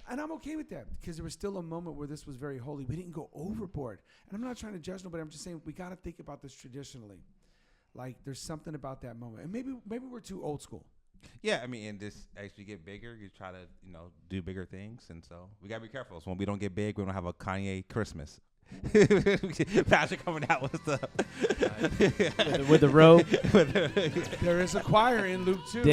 And I'm okay with that because there was still a moment where this was very holy. We didn't go overboard. And I'm not trying to judge nobody. I'm just saying we got to think about this traditionally. Like there's something about that moment. And maybe we're too old school. Yeah, I mean, and this as you get bigger, you try to, do bigger things, and so we gotta be careful. So when we don't get big, we don't have a Kanye Christmas. Patrick coming out with the with the robe. There is a choir in Luke 2.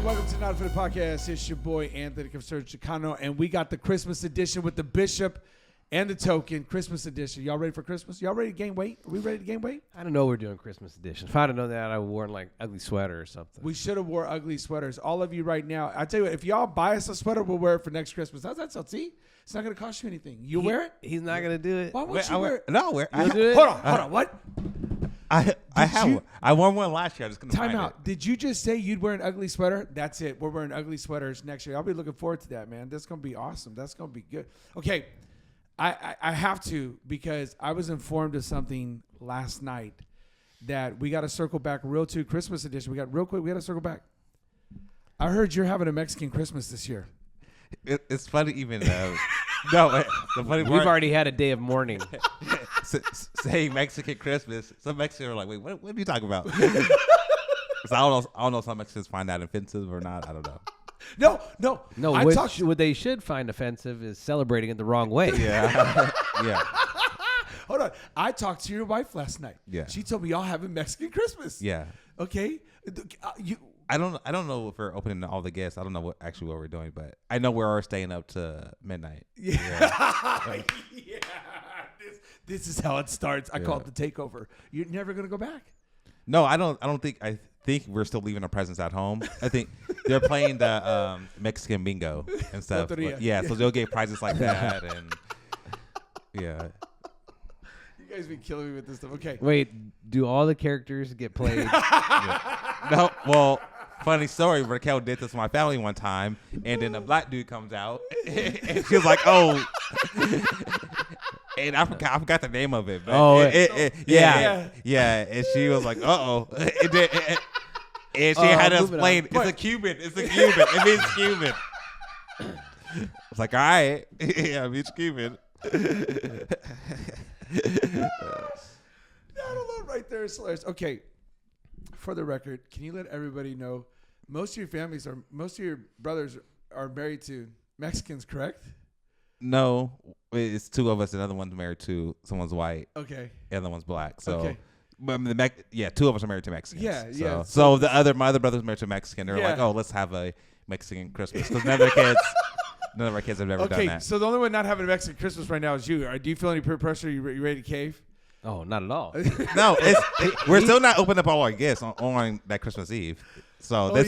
Welcome to Not For The Podcast. It's your boy, Anthony Chicano, and we got the Christmas edition with the Bishop and the Token. Christmas edition. Y'all ready for Christmas? Y'all ready to gain weight? Are we ready to gain weight? I don't know we're doing Christmas edition. If I'd have known that, I would have worn like ugly sweater or something. We should have wore ugly sweaters. All of you right now. I tell you what, if y'all buy us a sweater, we'll wear it for next Christmas. How's that sound? See? It's not going to cost you anything. You wear it? He's not going to do it. Why won't you wear it? No, do it? Hold on. What? I have one. I wore one last year. I just couldn't Time find out. Did you just say you'd wear an ugly sweater? That's it. We're wearing ugly sweaters next year. I'll be looking forward to that, man. That's going to be awesome. That's going to be good. Okay. I have to because I was informed of something last night that we got to circle back real to Christmas edition. We got to circle back. I heard you're having a Mexican Christmas this year. It's funny even no, the funny part. We've already had a day of mourning. Saying Mexican Christmas, some Mexicans are like, wait, what are you talking about? So I don't know if some Mexicans find that offensive or not. I don't know. No. What they should find offensive is celebrating it the wrong way. Yeah. Yeah. Hold on. I talked to your wife last night. Yeah. She told me y'all having Mexican Christmas. Yeah. Okay. I don't know if we're opening to all the guests. I don't know what we're doing, but I know we're staying up to midnight. Yeah. Yeah. This is how it starts. I call it the takeover. You're never gonna go back. No, I don't think. I think we're still leaving our presents at home. I think they're playing the Mexican bingo and stuff. Loteria. So they'll get prizes like that, and yeah. You guys be killing me with this stuff. Okay. Wait, do all the characters get played? Yeah. No, well, funny story. Raquel did this with my family one time, and then a black dude comes out, and she was like, "Oh." And I forgot the name of it. But yeah. And she was like, "Uh-oh." And she had to explain, it's a Cuban. It means Cuban. I was like, all right. Yeah, it means Cuban. That alone right there is hilarious. Okay, for the record, can you let everybody know most of your brothers are married to Mexicans, correct? No, it's two of us. Another one's married to someone's white. Okay. The other one's black. So, okay. But two of us are married to Mexicans. Yeah. So my other brother's married to a Mexican. They're like, oh, let's have a Mexican Christmas because none of our kids have ever done that. So the only one not having a Mexican Christmas right now is you. Do you feel any peer pressure? You ready to cave? Oh, not at all. No, we're still not opening up all our gifts on that Christmas Eve. So they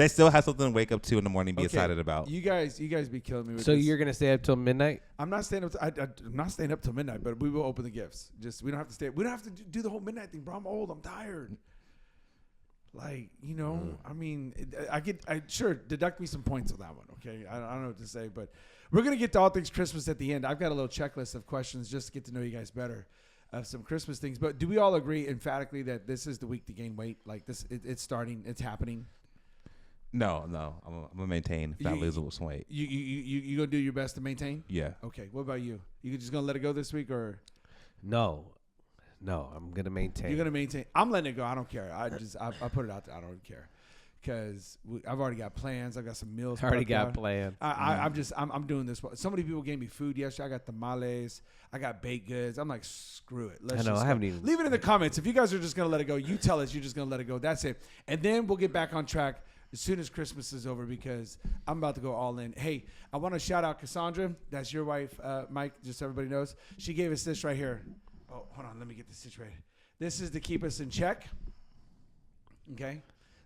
still have something to wake up to in the morning and be excited about. You guys be killing me with so this. you're gonna stay up till midnight? I'm not staying up. I'm not staying up till midnight, but we will open the gifts. We don't have to stay. We don't have to do the whole midnight thing, bro. I'm old. I'm tired. Like I mean, sure deduct me some points on that one. Okay, I don't know what to say, but we're gonna get to all things Christmas at the end. I've got a little checklist of questions just to get to know you guys better. Of some Christmas things, but do we all agree emphatically that this is the week to gain weight? Like this, it's starting, it's happening. No, I'm gonna maintain. If I lose some weight, you gonna do your best to maintain? Yeah. Okay. What about you? You just gonna let it go this week, or? No, I'm gonna maintain. You're gonna maintain. I'm letting it go. I don't care. I put it out there. I don't care. Because I've already got plans. I've got some meals. Already got plans. I'm doing this. So many people gave me food yesterday. I got tamales. I got baked goods. I'm like, screw it. I haven't even. Leave it in the comments. If you guys are just going to let it go, you tell us you're just going to let it go. That's it. And then we'll get back on track as soon as Christmas is over because I'm about to go all in. Hey, I want to shout out Cassandra. That's your wife, Mike, just so everybody knows. She gave us this right here. Oh, hold on. Let me get this situated. This is to keep us in check. Okay.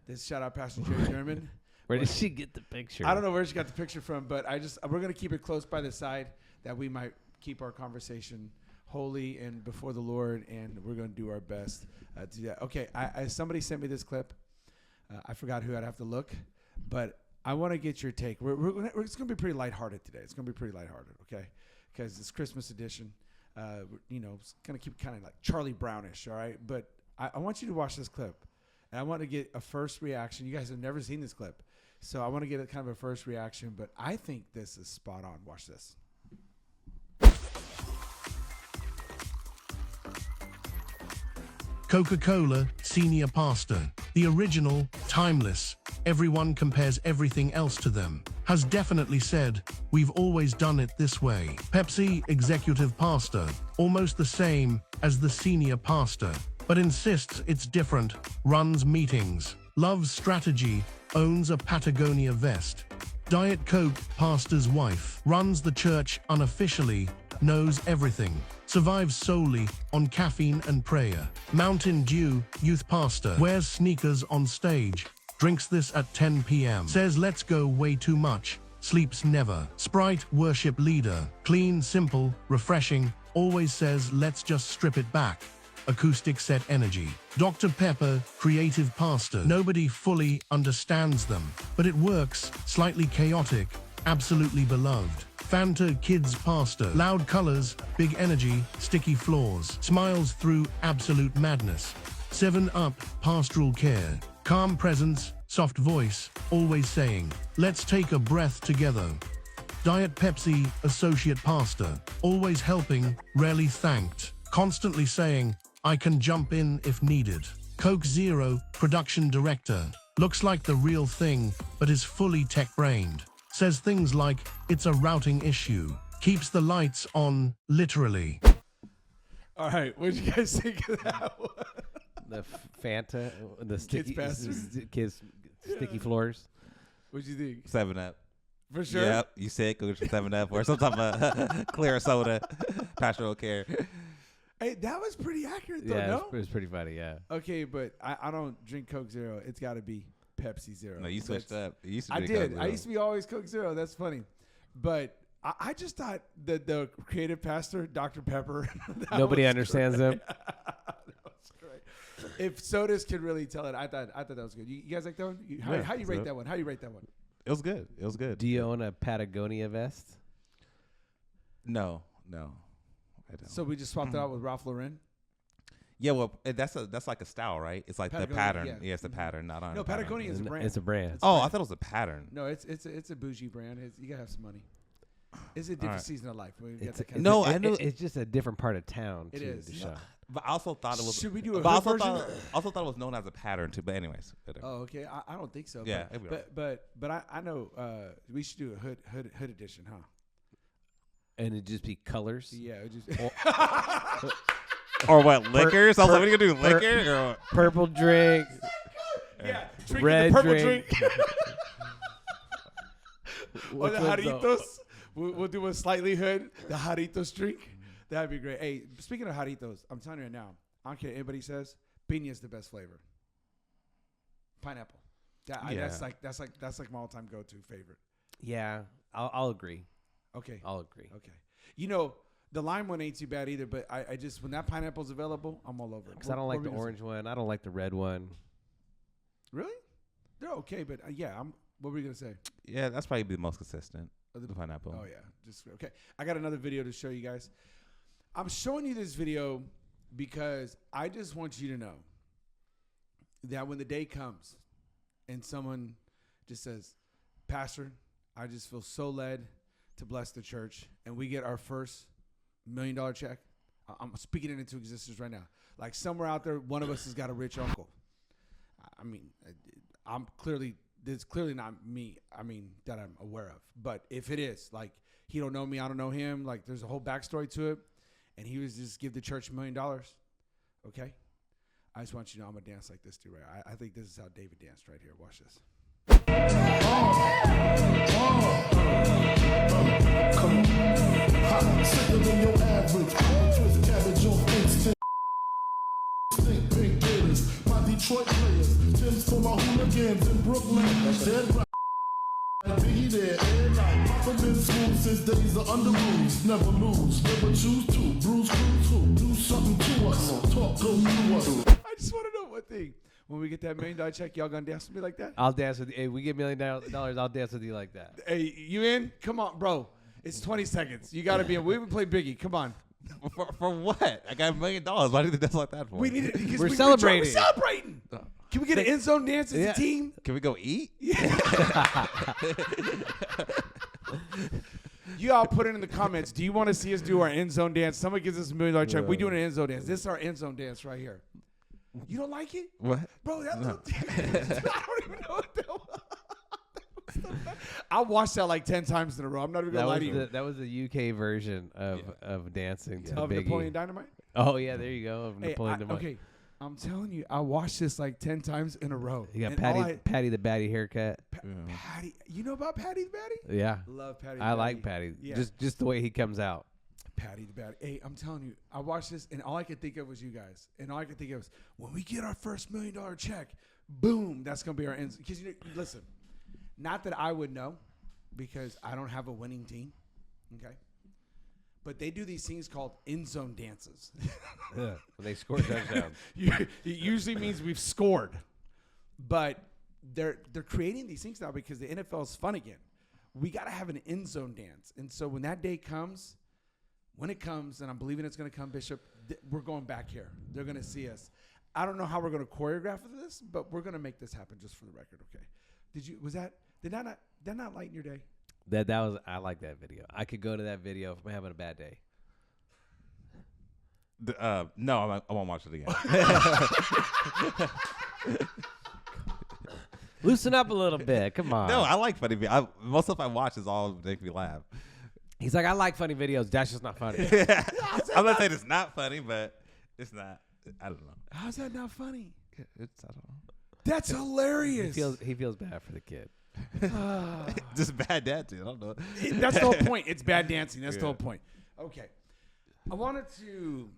This shout out Pastor Jerry German. Where did she get the picture? I don't know where she got the picture from, but we're going to keep it close by the side that we might keep our conversation holy and before the Lord, and we're going to do our best to do that. Okay, somebody sent me this clip. I forgot who. I'd have to look, but I want to get your take. It's going to be pretty lighthearted today. It's going to be pretty lighthearted, okay? Because it's Christmas edition. It's gonna keep kind of like Charlie Brownish, all right? But I want you to watch this clip, and I want to get a first reaction. You guys have never seen this clip, so I want to get a kind of a first reaction. But I think this is spot on. Watch this. Coca-Cola senior pastor, the original, timeless, everyone compares everything else to them, has definitely said, "We've always done it this way." Pepsi executive pastor, almost the same as the senior pastor, but insists it's different, runs meetings, loves strategy, owns a Patagonia vest. Diet Coke pastor's wife, runs the church unofficially, knows everything, survives solely on caffeine and prayer. Mountain Dew youth pastor, wears sneakers on stage, drinks this at 10 p.m. Says let's go way too much, sleeps never. Sprite worship leader, clean, simple, refreshing, always says let's just strip it back. Acoustic set energy. Dr. Pepper, creative pastor. Nobody fully understands them, but it works, slightly chaotic, absolutely beloved. Fanta kids pastor. Loud colors, big energy, sticky floors. Smiles through absolute madness. 7-Up pastoral care. Calm presence, soft voice, always saying, let's take a breath together. Diet Pepsi associate pastor. Always helping, rarely thanked. Constantly saying, I can jump in if needed. Coke Zero production director. Looks like the real thing, but is fully tech-brained. Says things like, it's a routing issue. Keeps the lights on, literally. All right, what did you guys think of that one? The Fanta, the sticky pastor. kids sticky floors. What'd you think? 7-Up. For sure. Yep, you sick? Go get your 7-Up or some type of clear soda, pastoral care. Hey, that was pretty accurate, though, Yeah, no? it was pretty funny. Yeah. Okay, but I don't drink Coke Zero. It's got to be Pepsi Zero. No, you switched That's- up. You used to I drink did. Coke I Zero. used to be always Coke Zero. That's funny. But I just thought that the creative pastor, Dr. Pepper. Nobody was understands great. them. That was great. If sodas could really tell it, I thought that was good. You guys like that one? How Yeah, you rate so- that one? How you rate that one? It was good. It was good. Do you own a Patagonia vest? No, I don't. So we just swapped it out with Ralph Lauren. Yeah, well, that's like a style, right? It's like Patagonia, the pattern. yeah. Yeah, it's the pattern, not on. No, a pattern. Patagonia is a brand. It's a brand. Oh, I thought it was a pattern. No, it's a bougie brand. You gotta have some money. It's a different right. season of life. We got It's that a- kind No, of I know- It's just a different part of town. It too, is. to Yeah. show. But I also thought it was. Should we do a but I hood also version? thought it was known as a pattern too. But anyways. whatever. Oh, okay. I don't think so. Yeah, but it'd be all but I know we should do a hood edition, huh? And it just be colors. Yeah, it just Or what? Liquors? I was like, what are you gonna do? Liquor? Or what? Purple drink. yeah, drinking Red the purple drink. drink. Or Which the one's Jarritos. We'll do a slightly hood, the Jarritos drink. That'd be great. Hey, speaking of Jarritos, I'm telling you right now, I don't care what anybody says, piña is the best flavor. Pineapple. Yeah. That's like my all-time go-to favorite. Yeah, I'll agree. Okay. I'll agree. Okay. You know, the lime one ain't too bad either, but I just, when that pineapple's available, I'm all over it. Because I don't like the orange one. I don't like the red one. Really? They're okay, but yeah, what were you going to say? Yeah, that's probably the most consistent. Oh, The pineapple. Oh, yeah. Just okay. I got another video to show you guys. I'm showing you this video because I just want you to know that when the day comes and someone just says, Pastor, I just feel so led to bless the church, and we get our first $1 million check, I'm speaking it into existence right now. Like somewhere out there, one of us has got a rich uncle. I mean, it's clearly not me, that I'm aware of. But if it is, like, he don't know me, I don't know him, like, there's a whole backstory to it, and he was just give the church $1 million, okay? I just want you to know I'm going to dance like this, too, right? I think this is how David danced right here. Watch this. Come on. Hot, sicker than your average. Twist cabbage on instinct. Stink pink gators. My Detroit players. Tim's for my hooligans in Brooklyn. Dead right. Be there every night. Papa been school since days of under rules. Never lose, never choose to. Bruise, cruise, who? Do something to us. Talk, go through us. I just want to know one thing. When we get that $1 million check, y'all going to dance with me like that? I'll dance with you. Hey, we get $1 million, I'll dance with you like that. Hey, you in? Come on, bro. It's 20 seconds. You got to be in. We even play Biggie. Come on. For what? I got $1 million. Why do you dance like that for? We need it because We're we're celebrating. celebrating. Can we get an end zone dance as Yeah. a team? Can we go eat? You all put it in the comments. Do you want to see us do our end zone dance? Somebody gives us $1 million check. We doing an end zone dance. This is our end zone dance right here. You don't like it? What? Bro, that little I don't even know what that was. I watched that like 10 times in a row. I'm not even gonna lie to you. That was the UK version of dancing to Of Biggie. Napoleon Dynamite? Oh yeah, there you go. Of Hey, Napoleon Dynamite. okay, I'm telling you, I watched this like 10 times in a row. You got And all Patty the Batty haircut. Patty. You know about Patty the Batty? Yeah. Love Patty the I Batty. like Patty. Yeah. Just the way he comes out. Patty the Batty. Hey, I'm telling you, I watched this and all I could think of was you guys. And all I could think of was when we get our first $1 million check, boom, that's gonna be our end. Because you know, listen, not that I would know, because I don't have a winning team. Okay. But they do these things called end zone dances. When they score touchdowns. It usually means we've scored. But they're creating these things now because the NFL is fun again. We got to have an end zone dance. And so when that day comes, when it comes, and I'm believing it's going to come, Bishop, we're going back here. They're going to see us. I don't know how we're going to choreograph this, but we're going to make this happen just for the record, okay? Did that not lighten your day? That was I like that video. I could go to that video if I'm having a bad day. No, I won't watch it again. Loosen up a little bit. Come on. No, I like funny videos. Most stuff I watch is all make me laugh. He's like, I like funny videos. That's just not funny. I'm not saying it's not funny, but it's not. I don't know. How's that not funny? I don't know. That's hilarious. He feels bad for the kid. Just bad dancing. I don't know. That's the whole point. It's bad dancing. That's the Yeah. whole point. Okay. I wanted to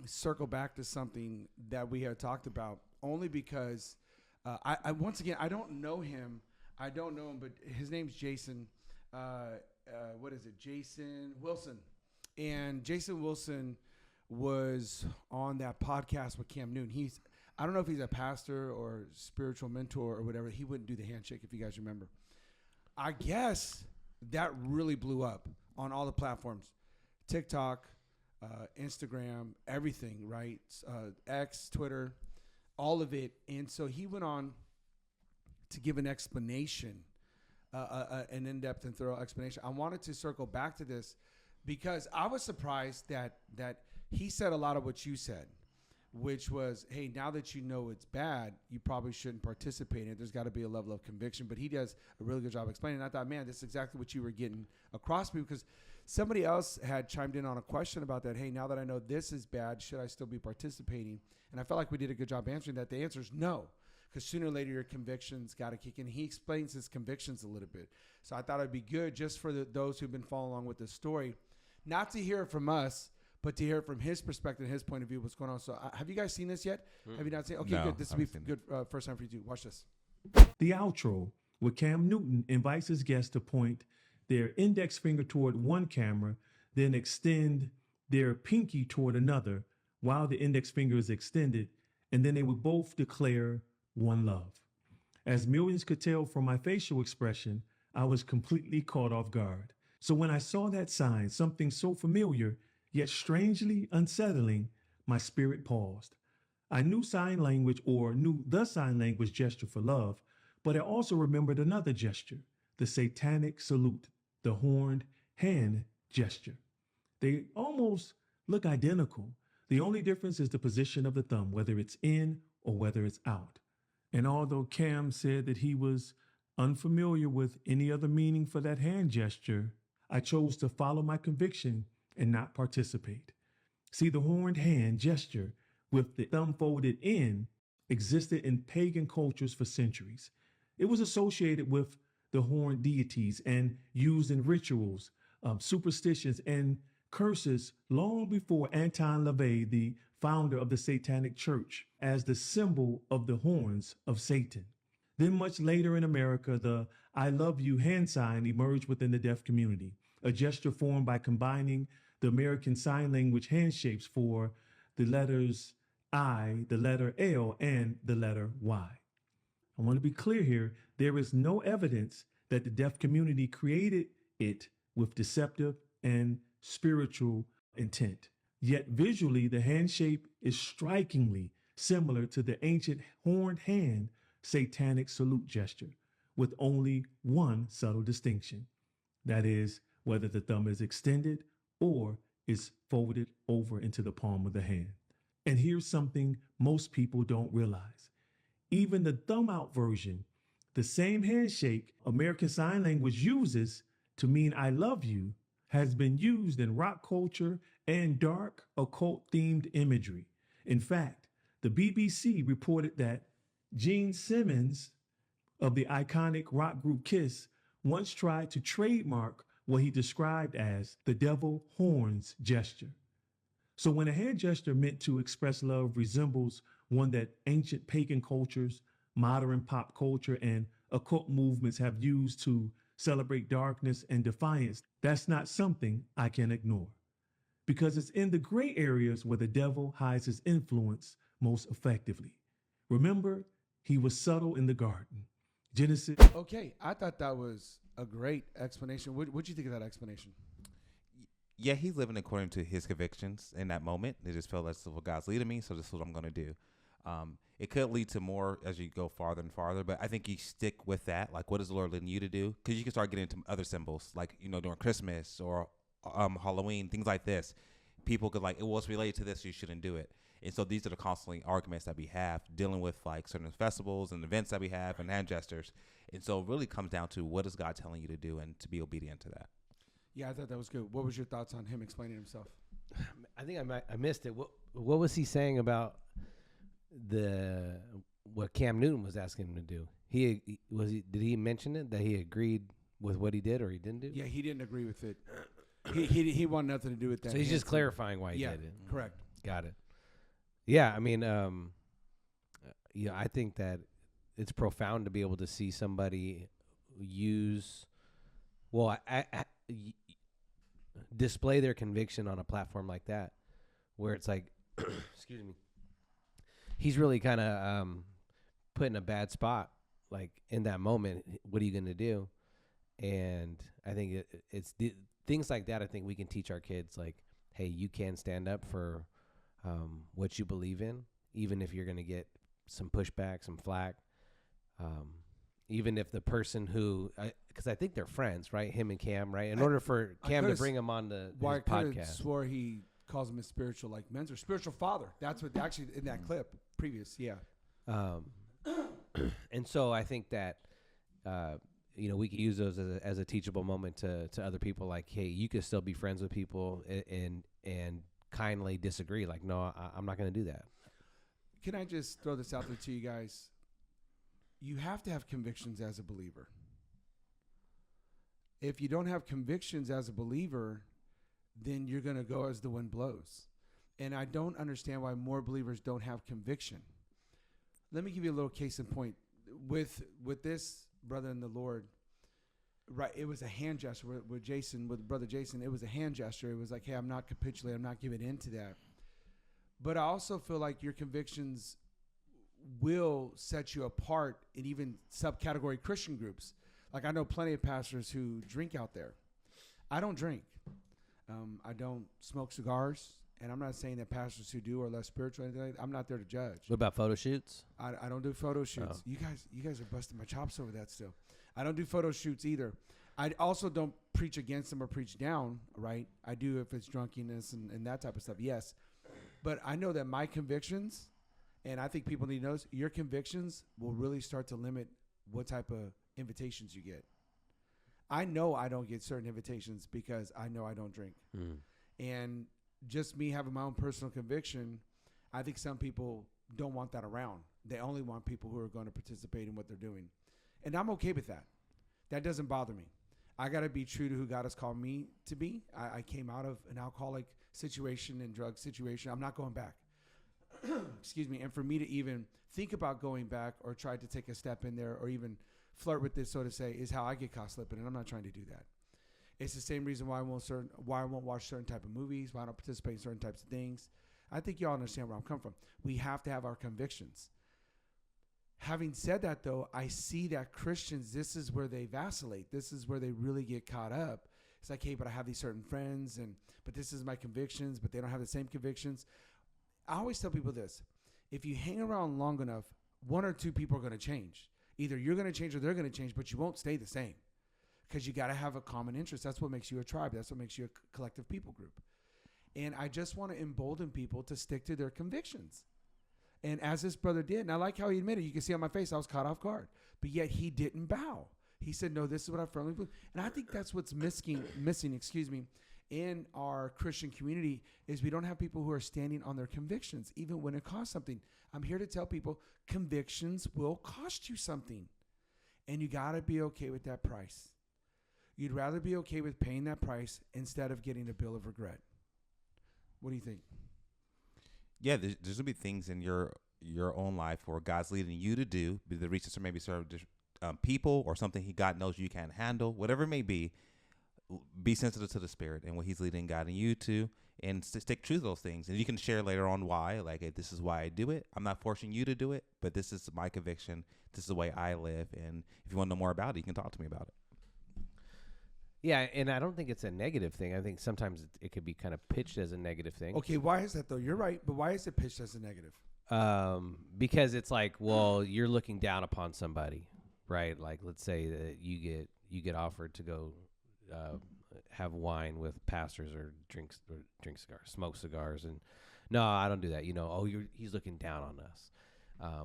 circle back to something that we had talked about only because I once again, I don't know him. I don't know him, but his name's Jason. What is it? Jason Wilson. And Jason Wilson was on that podcast with Cam Newton. I don't know if he's a pastor or spiritual mentor or whatever. He wouldn't do the handshake, if you guys remember. I guess that really blew up on all the platforms. TikTok, Instagram, everything, right? X, Twitter, all of it. And so he went on to give an explanation, an in-depth and thorough explanation. I wanted to circle back to this because I was surprised that he said a lot of what you said, which was, hey, now that you know it's bad, you probably shouldn't participate in it. There's got to be a level of conviction. But he does a really good job explaining. And I thought, man, this is exactly what you were getting across to me, because somebody else had chimed in on a question about that. Hey, now that I know this is bad, should I still be participating? And I felt like we did a good job answering that. The answer is no, because sooner or later your convictions got to kick in. He explains his convictions a little bit. So I thought it'd be good just for those who've been following along with this story, not to hear it from us, but to hear it from his perspective, his point of view, what's going on. So have you guys seen this yet? Have you not seen it? Okay, No, good. This will I be haven't seen good first time for you too. Watch this. The outro, where Cam Newton invites his guests to point their index finger toward one camera, then extend their pinky toward another while the index finger is extended, and then they would both declare one love. As millions could tell from my facial expression, I was completely caught off guard. So when I saw that sign, something so familiar, yet strangely unsettling, my spirit paused. I knew sign language, or knew the sign language gesture for love, but I also remembered another gesture, the satanic salute, the horned hand gesture. They almost look identical. The only difference is the position of the thumb, whether it's in or whether it's out. And although Cam said that he was unfamiliar with any other meaning for that hand gesture, I chose to follow my conviction and not participate. See, the horned hand gesture with the thumb folded in existed in pagan cultures for centuries. It was associated with the horned deities and used in rituals, superstitions, and curses long before Anton LaVey, the founder of the Satanic Church, as the symbol of the horns of Satan. Then much later in America, the I love you hand sign emerged within the deaf community, a gesture formed by combining the American Sign Language handshapes for the letters I, the letter L, and the letter Y. I want to be clear here, there is no evidence that the deaf community created it with deceptive and spiritual intent. Yet visually, the hand shape is strikingly similar to the ancient horned hand satanic salute gesture, with only one subtle distinction. That is, whether the thumb is extended or is folded over into the palm of the hand. And here's something most people don't realize. Even the thumb out version, the same handshake American Sign Language uses to mean I love you, has been used in rock culture and dark occult themed imagery. In fact, the BBC reported that Gene Simmons of the iconic rock group Kiss once tried to trademark what he described as the devil horns gesture. So when a hand gesture meant to express love resembles one that ancient pagan cultures, modern pop culture, and occult movements have used to celebrate darkness and defiance, that's not something I can ignore. Because it's in the gray areas where the devil hides his influence most effectively. Remember, he was subtle in the garden. Genesis. Okay, I thought that was a great explanation. What'd you think of that explanation? Yeah, he's living according to his convictions in that moment. It just felt that's what God's leading me, so this is what I'm going to do. It could lead to more as you go farther and farther, but I think you stick with that. Like, what is the Lord leading you to do? Because you can start getting into other symbols, like, during Christmas or Halloween, things like this. People could well, it's related to this, so you shouldn't do it. And so these are the constantly arguments that we have dealing with like certain festivals and events that we have and hand gestures. And so it really comes down to what is God telling you to do and to be obedient to that. Yeah, I thought that was good. What was your thoughts on him explaining himself? I think I missed it. What was he saying about what Cam Newton was asking him to do? Did he mention it, that he agreed with what he did or he didn't do? Yeah, he didn't agree with it. He wanted nothing to do with that. So he's just clarifying why he did it. Correct. Got it. Yeah, I mean, I think that it's profound to be able to see somebody display their conviction on a platform like that, where it's like, excuse me, he's really kind of put in a bad spot, like in that moment. What are you going to do? And I think it's things like that. I think we can teach our kids, like, hey, you can stand up for what you believe in, even if you're going to get some pushback, some flack. Even if the person who, because I think they're friends, right? Him and Cam, right? In order for Cam to bring him on the podcast. Swore he calls him a spiritual mentor, spiritual father. That's what actually in that clip previous. Yeah. And so I think that, we could use those as a teachable moment to other people. Like, hey, you could still be friends with people and kindly disagree. Like, no, I'm not going to do that. Can I just throw this out there to you guys? You have to have convictions as a believer. If you don't have convictions as a believer, then you're going to go as the wind blows. And I don't understand why more believers don't have conviction. Let me give you a little case in point. With this brother in the Lord, right, it was a hand gesture with brother Jason. It was a hand gesture. It was like, hey, I'm not capitulating. I'm not giving in to that. But I also feel like your convictions will set you apart in even subcategory Christian groups. Like, I know plenty of pastors who drink out there. I don't drink. I don't smoke cigars. And I'm not saying that pastors who do are less spiritual or anything like that. I'm not there to judge. What about photo shoots? I don't do photo shoots. Oh. You guys are busting my chops over that still. I don't do photo shoots either. I also don't preach against them or preach down, right? I do if it's drunkenness and that type of stuff, yes. But I know that my convictions, and I think people need to know this, your convictions will really start to limit what type of invitations you get. I know I don't get certain invitations because I know I don't drink. And just me having my own personal conviction, I think some people don't want that around. They only want people who are going to participate in what they're doing. And I'm okay with that. That doesn't bother me. I got to be true to who God has called me to be. I came out of an alcoholic situation and drug situation. I'm not going back. Excuse me. And for me to even think about going back or try to take a step in there or even flirt with this, so to say, is how I get caught slipping. And I'm not trying to do that. It's the same reason why I won't watch certain type of movies, why I don't participate in certain types of things. I think y'all understand where I'm coming from. We have to have our convictions. Having said that, though, I see that Christians, this is where they vacillate. This is where they really get caught up It's like, hey, but I have these certain friends, but this is my convictions, but they don't have the same convictions. I always tell people this: if you hang around long enough, one or two people are going to change. Either you're going to change or they're going to change, but you won't stay the same, because you got to have a common interest. That's what makes you a tribe. That's what makes you a collective people group. And I just want to embolden people to stick to their convictions. And as this brother did, and I like how he admitted, you can see on my face, I was caught off guard, but yet he didn't bow. He said, no, this is what I firmly believe. And I think that's what's missing, in our Christian community is we don't have people who are standing on their convictions, even when it costs something. I'm here to tell people convictions will cost you something, and you got to be okay with that price. You'd rather be okay with paying that price instead of getting a bill of regret. What do you think? Yeah, there's going to be things in your own life where God's leading you to do, be the reasons to maybe serve people or something God knows you can't handle, whatever it may be. Be sensitive to the Spirit and what He's leading, guiding you to, and stick true to those things. And you can share later on why, like, hey, this is why I do it. I'm not forcing you to do it, but this is my conviction. This is the way I live. And if you want to know more about it, you can talk to me about it. Yeah, and I don't think it's a negative thing. I think sometimes it could be kind of pitched as a negative thing. Okay, why is that though? You're right, but why is it pitched as a negative? Because it's like, well, you're looking down upon somebody, right? Like, let's say that you get offered to go have wine with pastors or drink cigars, smoke cigars, and no, I don't do that. He's looking down on us,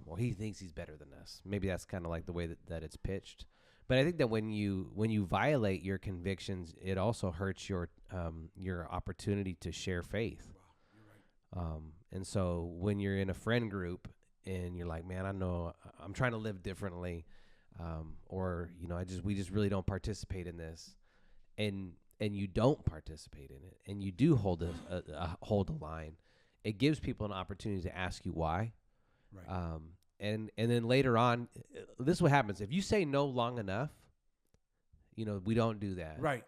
or he thinks he's better than us. Maybe that's kind of like the way that it's pitched. But I think that when you violate your convictions, it also hurts your opportunity to share faith. Wow, you're right. And so when you're in a friend group and you're like, man, I know I'm trying to live differently, or we just really don't participate in this, and you don't participate in it, and you do hold a line, it gives people an opportunity to ask you why. Right. And then later on, this is what happens. If you say no long enough, we don't do that. Right.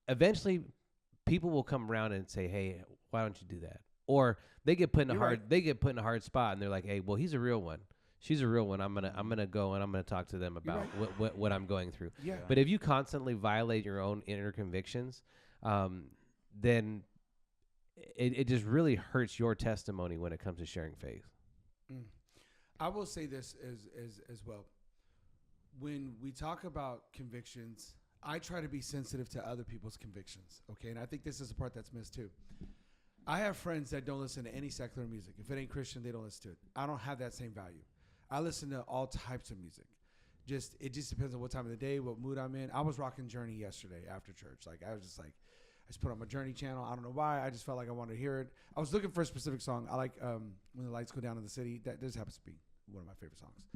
Eventually, people will come around and say, hey, why don't you do that? Or they get put in a hard spot, and they're like, hey, well, he's a real one. She's a real one. I'm gonna go and I'm gonna talk to them about what I'm going through. Yeah. But if you constantly violate your own inner convictions, then it just really hurts your testimony when it comes to sharing faith. Mm. I will say this as well. When we talk about convictions, I try to be sensitive to other people's convictions, okay? And I think this is the part that's missed too. I have friends that don't listen to any secular music. If it ain't Christian, they don't listen to it. I don't have that same value. I listen to all types of music. It just depends on what time of the day, what mood I'm in. I was rocking Journey yesterday after church. I just put on my Journey channel. I don't know why. I just felt like I wanted to hear it. I was looking for a specific song. I like When the Lights Go Down in the City. That just happens to be one of my favorite songs.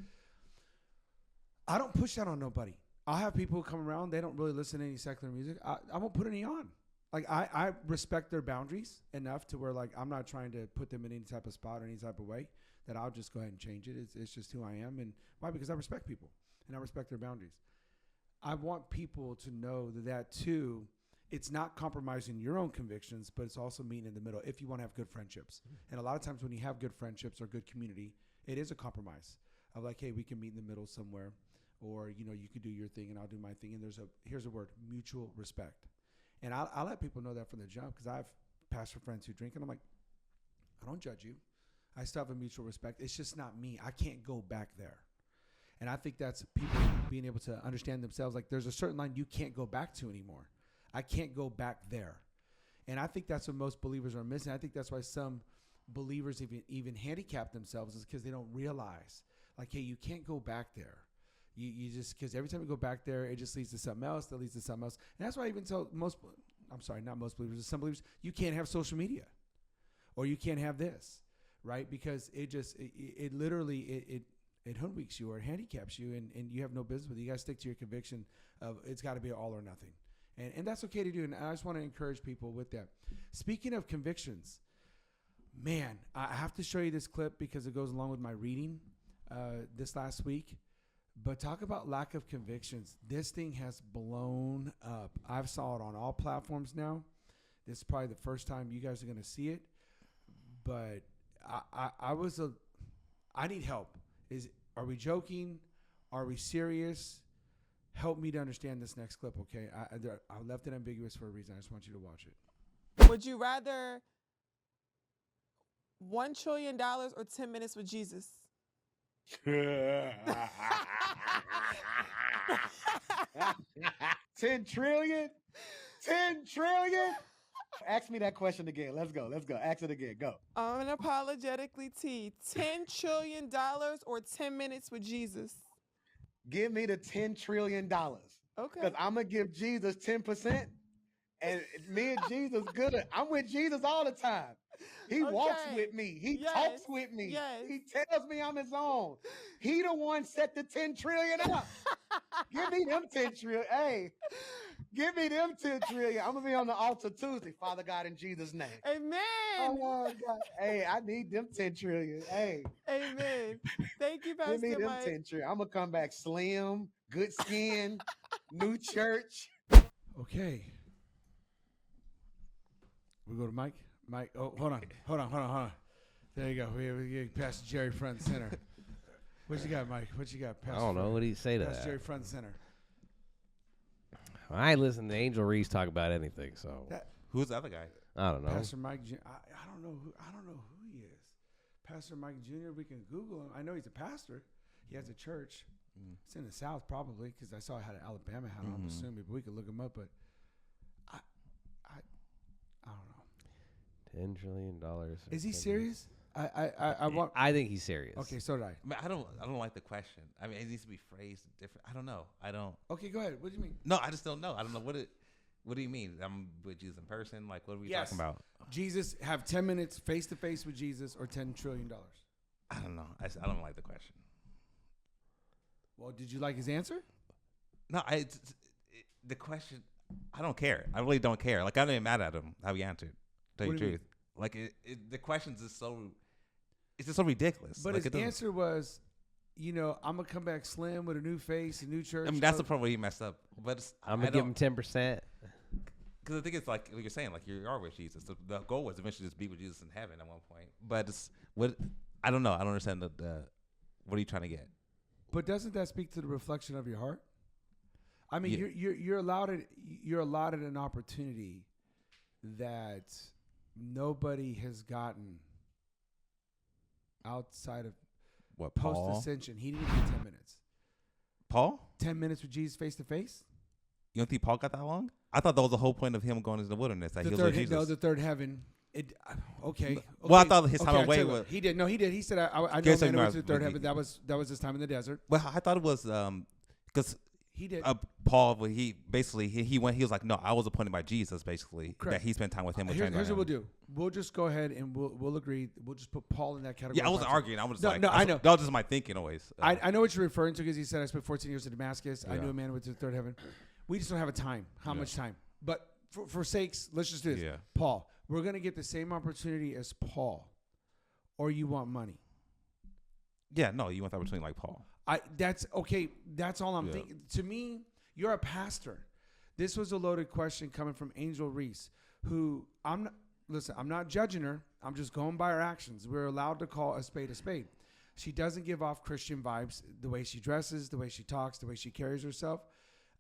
I don't push that on nobody. I'll have people who come around. They don't really listen to any secular music. I won't put any on. Like, I respect their boundaries enough to where, like, I'm not trying to put them in any type of spot or any type of way that I'll just go ahead and change it. It's just who I am. And why? Because I respect people and I respect their boundaries. I want people to know that too, it's not compromising your own convictions, but it's also meeting in the middle if you want to have good friendships. And a lot of times when you have good friendships or good community, it is a compromise of like, hey, we can meet in the middle somewhere, or, you could do your thing and I'll do my thing. And here's a word, mutual respect. And I let people know that from the jump, because I've pastor friends who drink, and I'm like, I don't judge you. I still have a mutual respect. It's just not me. I can't go back there. And I think that's people being able to understand themselves. Like, there's a certain line you can't go back to anymore. I can't go back there. And I think that's what most believers are missing. I think that's why some believers even handicap themselves, is because they don't realize, like, hey, you can't go back there. You just, because every time you go back there, it just leads to something else that leads to something else. And that's why I even tell not most believers, some believers, you can't have social media, or you can't have this, right? Because it literally hoodwinks you or it handicaps you, and you have no business with it. You got to stick to your conviction of it's got to be all or nothing. And that's okay to do. And I just want to encourage people with that. Speaking of convictions, man, I have to show you this clip because it goes along with my reading this last week. But talk about lack of convictions. This thing has blown up. I've saw it on all platforms now. This is probably the first time you guys are going to see it. But I need help. Are we joking? Are we serious? help me to understand this next clip, okay? I left it ambiguous for a reason. I just want you to watch it. Would you rather $1 trillion or 10 minutes with Jesus? 10 trillion? 10 trillion? Ask me that question again. Let's go. Ask it again. Go. Unapologetically T. $10 trillion or 10 minutes with Jesus? Give me the $10 trillion. Okay. Because I'm going to give Jesus 10%. And me and Jesus good. I'm with Jesus all the time. He walks Okay. with me. He Yes. talks with me. Yes. He tells me I'm his own. He the one set the 10 trillion up. Give me them 10 trillion. Hey, give me them 10 trillion. I'm going to be on the altar Tuesday. Father God, in Jesus' name. Amen. Oh, God. Hey, I need them 10 trillion. Hey, Amen. Thank you, Pastor give me them Mike. 10 trillion. I'm going to come back slim, good skin, new church. Okay. We go to Mike. Mike, oh, hold on. There you go. We get Pastor Jerry front and center. What you got, Mike? What you got, Pastor? I don't know. What do you say to Pastor that? Jerry front and center. I ain't listen to Angel Reese talk about anything, so Who's the other guy? I don't know. Pastor Mike. I don't know who he is. Pastor Mike Jr. We can Google him. I know he's a pastor. He has a church. It's in the South probably because I saw it had an Alabama hat on. I'm assuming, but we could look him up. But I don't know. $10 trillion. Is he serious? I want. I think he's serious. Okay, so did I. I mean, I don't like the question. I mean, it needs to be phrased different. I don't know. Okay, go ahead. What do you mean? No, I just don't know. I don't know what do you mean? I'm with Jesus in person? Like, what are we talking about? Jesus, have 10 minutes face to face with Jesus or $10 trillion. I don't know. I don't like the question. Well, did you like his answer? No, the question. I don't care. I really don't care. Like, I'm not even mad at him how he answered. To tell you What the do you truth, like the questions is so. It's just so ridiculous. But like, his answer was, I'm gonna come back slim with a new face, a new church. I mean, that's the problem where he messed up. But I'm gonna give him 10%. Because I think it's like you're saying, like you are with Jesus. The goal was eventually just be with Jesus in heaven at one point. But I don't know. I don't understand the what are you trying to get? But doesn't that speak to the reflection of your heart? I mean, you're allotted an opportunity that nobody has gotten outside of What, post Paul? ascension. He didn't get 10 minutes. Paul? 10 minutes with Jesus face to face. You don't think Paul got that long? I thought that was the whole point of him going into the wilderness. That he was with Jesus. The third heaven. Okay. Well, I thought his time I'll away tell you was. what, he did. No, he did. He said, "I know Guess man who I'm went to the third not- heaven." That was his time in the desert. Well, I thought it was because He did. Paul. He basically he went. He was like, no, I was appointed by Jesus. Basically, Correct. that he spent time with him. Here's what we'll do. We'll just go ahead and we'll agree. We'll just put Paul in that category. Yeah, I wasn't arguing. I was just No, like, no, I know. That was just my thinking always. I know what you're referring to because he said I spent 14 years in Damascus. I Yeah. knew a man who went to the third heaven. We just don't have a time. How much time? But for sakes, let's just do this. Yeah. Paul, we're gonna get the same opportunity as Paul, or you want money? Yeah, no, you want that between like Paul. That's okay. That's all I'm Yeah. thinking. To me, you're a pastor. This was a loaded question coming from Angel Reese, who I'm not judging her. I'm just going by her actions. We're allowed to call a spade a spade. She doesn't give off Christian vibes, the way she dresses, the way she talks, the way she carries herself.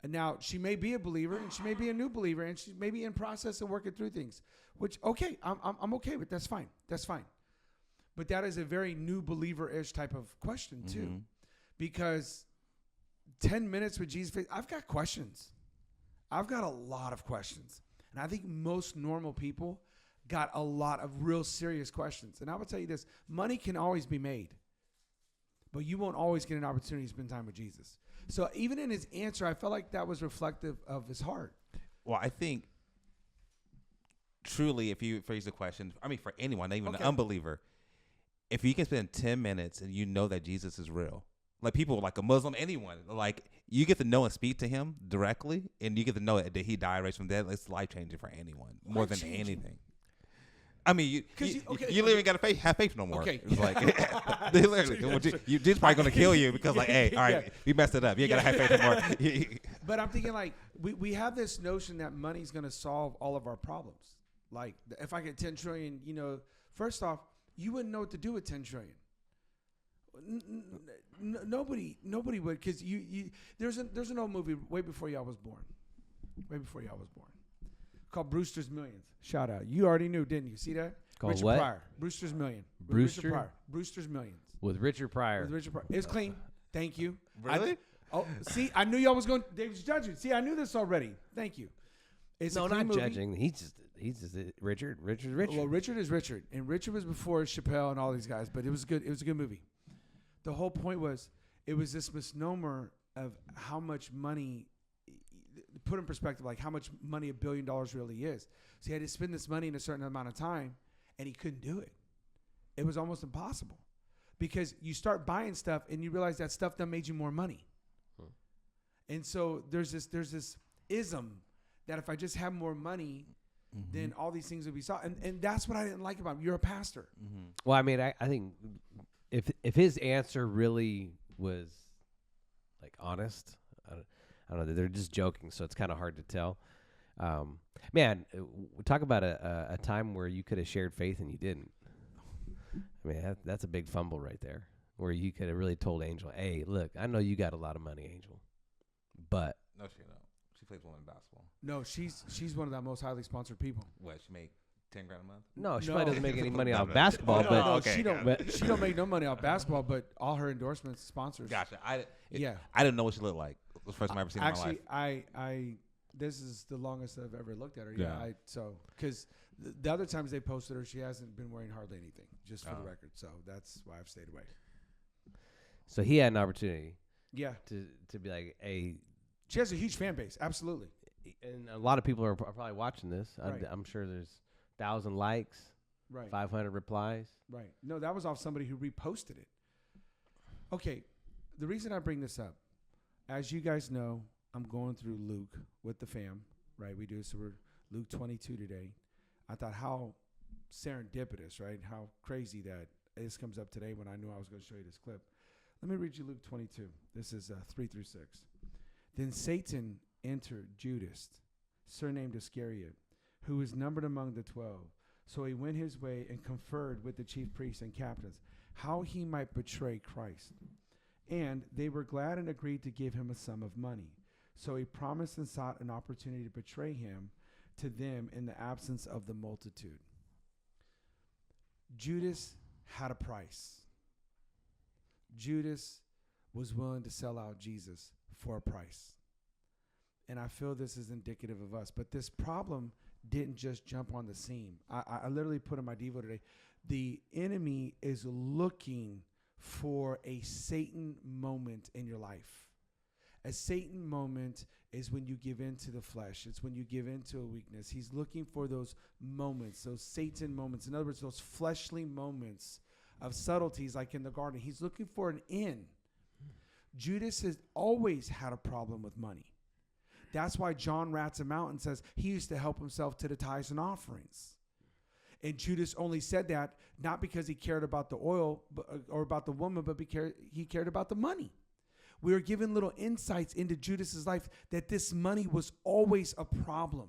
And now she may be a believer and she may be a new believer and she may be in process and working through things, which, okay, I'm okay with. That's fine. That's fine. But that is a very new believer-ish type of question too, because 10 minutes with Jesus, I've got questions. I've got a lot of questions. And I think most normal people got a lot of real serious questions. And I will tell you this, money can always be made, but you won't always get an opportunity to spend time with Jesus. So even in his answer, I felt like that was reflective of his heart. Well, I think truly, if you phrase the question, I mean, for anyone, not even Okay. an unbeliever, if you can spend 10 minutes and you know that Jesus is real, like people like a Muslim, anyone, like you get to know and speak to him directly, and you get to know that he died, raised from the dead. It's life changing for anyone more than Life-changing. anything. I mean, you literally got to have faith no more. Okay. It's like, they literally, Jesus probably going to kill you because like, hey, all right, Yeah. we messed it up. You got to have faith no more. But I'm thinking like we have this notion that money's going to solve all of our problems. Like if I get 10 trillion, first off, you wouldn't know what to do with 10 trillion. Nobody would, because there's an old movie way before y'all was born, called Brewster's Millions. Shout out. You already knew, didn't you? See that? Called Richard what? Pryor. Brewster's Million. Brewster? Richard Pryor. Brewster's Millions. With Richard Pryor. With Richard Pryor. It was clean. Thank you. Really? See, I knew y'all was going. They was judging. See, I knew this already. Thank you. It's No, a clean not movie. judging. He's just Richard. Richard's Richard. Well, Richard is Richard, and Richard was before Chappelle and all these guys. But it was good. It was a good movie. The whole point was, it was this misnomer of how much money, put in perspective, like how much money $1 billion really is. So he had to spend this money in a certain amount of time, and he couldn't do it. It was almost impossible, because you start buying stuff and you realize that stuff that made you more money. And so there's this ism that if I just have more money, then all these things will be solved. And that's what I didn't like about him. You're a pastor. Well, I mean, I think if his answer really was like honest, I don't know. They're just joking, so it's kind of hard to tell. Man, we talk about a time where you could have shared faith and you didn't. I mean, that's a big fumble right there, where you could have really told Angel, "Hey, look, I know you got a lot of money, Angel, but No, she don't. She plays women's basketball. No, she's one of the most highly sponsored people. What? She make $10,000 a month? no, she No. probably doesn't make any money off No. basketball." No, But no, okay, she don't. got it. She don't make no money off basketball, but all her endorsements, sponsors. Gotcha. Yeah. I didn't know what she looked like. It was the first time I ever seen her in my life. Actually, I this is the longest I've ever looked at her. Yeah. Because the other times they posted her, she hasn't been wearing hardly anything, just for the Oh. record. So that's why I've stayed away. So he had an opportunity Yeah, to be like, "Hey," she has a huge fan base. Absolutely. and a lot of people are probably watching this. Right. I'm sure there's 1,000 likes, Right. 500 replies. Right. No, that was off somebody who reposted it. Okay, the reason I bring this up, as you guys know, I'm going through Luke with the fam, right? We do, so we're Luke 22 today. I thought how serendipitous, right? How crazy that this comes up today when I knew I was going to show you this clip. Let me read you Luke 22. This is 3-6. Then Satan entered Judas, surnamed Iscariot, who was numbered among the 12. So he went his way and conferred with the chief priests and captains how he might betray Christ. And they were glad and agreed to give him a sum of money. So he promised and sought an opportunity to betray him to them in the absence of the multitude. Judas had a price. Judas was willing to sell out Jesus for a price. And I feel this is indicative of us. But this problem didn't just jump on the scene. I literally put in my Devo today, the enemy is looking for a Satan moment in your life. A Satan moment is when you give in to the flesh. It's when you give in to a weakness. He's looking for those moments, those Satan moments. In other words, those fleshly moments of subtleties like in the garden. He's looking for an in. Judas has always had a problem with money. That's why John rats him out and says he used to help himself to the tithes and offerings. And Judas only said that not because he cared about the oil or about the woman, but because he cared about the money. We are given little insights into Judas's life that this money was always a problem.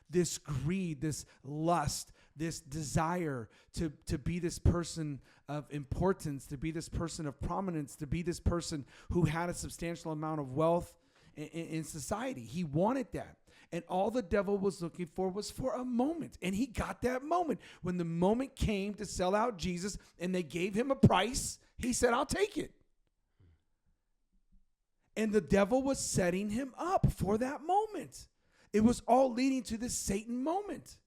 This greed, this lust, this desire to be this person of importance, to be this person of prominence, to be this person who had a substantial amount of wealth in society. He wanted that. And all the devil was looking for was for a moment. And he got that moment. When the moment came to sell out Jesus and they gave him a price, he said, I'll take it. And the devil was setting him up for that moment. It was all leading to this Satan moment.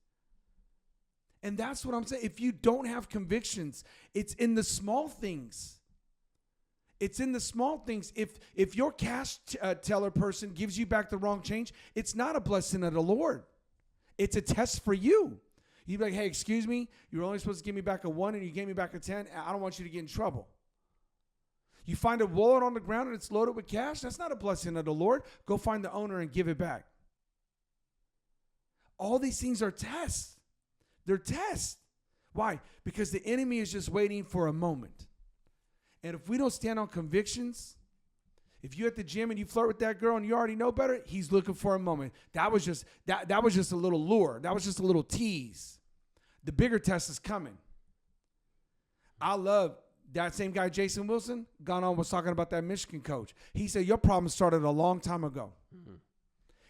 And that's what I'm saying. If you don't have convictions, it's in the small things. It's in the small things. If your cash teller person gives you back the wrong change, it's not a blessing of the Lord. It's a test for you. You'd be like, hey, excuse me, you were only supposed to give me back a 1 and you gave me back a 10. I don't want you to get in trouble. You find a wallet on the ground and it's loaded with cash, that's not a blessing of the Lord. Go find the owner and give it back. All these things are tests. They're tests. Why? Because the enemy is just waiting for a moment. And if we don't stand on convictions, if you're at the gym and you flirt with that girl and you already know better, he's looking for a moment. That was just a little lure. That was just a little tease. The bigger test is coming. I love that same guy, Jason Wilson, gone on was talking about that Michigan coach. He said your problem started a long time ago.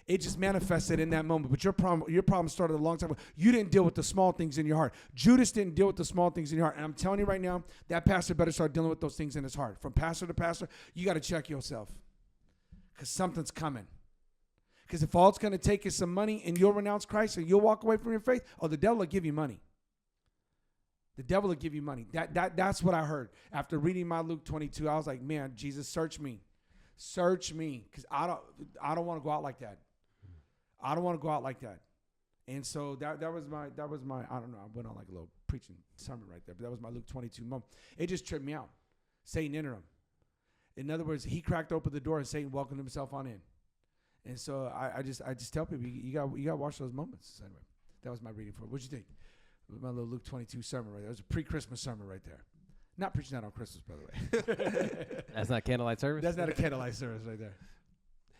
It just manifested in that moment. But your problem started a long time ago. You didn't deal with the small things in your heart. Judas didn't deal with the small things in your heart. And I'm telling you right now, that pastor better start dealing with those things in his heart. From pastor to pastor, you got to check yourself. Because something's coming. Because if all it's going to take is some money and you'll renounce Christ and you'll walk away from your faith, the devil will give you money. The devil will give you money. That's what I heard. After reading my Luke 22, I was like, man, Jesus, search me. Search me. Because I don't want to go out like that. I don't want to go out like that. And so that was my, I don't know, I went on like a little preaching sermon right there, but that was my Luke 22 moment. It just tripped me out. Satan entered him. In other words, he cracked open the door and Satan welcomed himself on in. And so I just tell people, you got to watch those moments. So anyway, that was my reading for it. What'd you think? My little Luke 22 sermon right there. It was a pre-Christmas sermon right there. Not preaching that on Christmas, by the way. That's not candlelight service? That's not a candlelight service right there.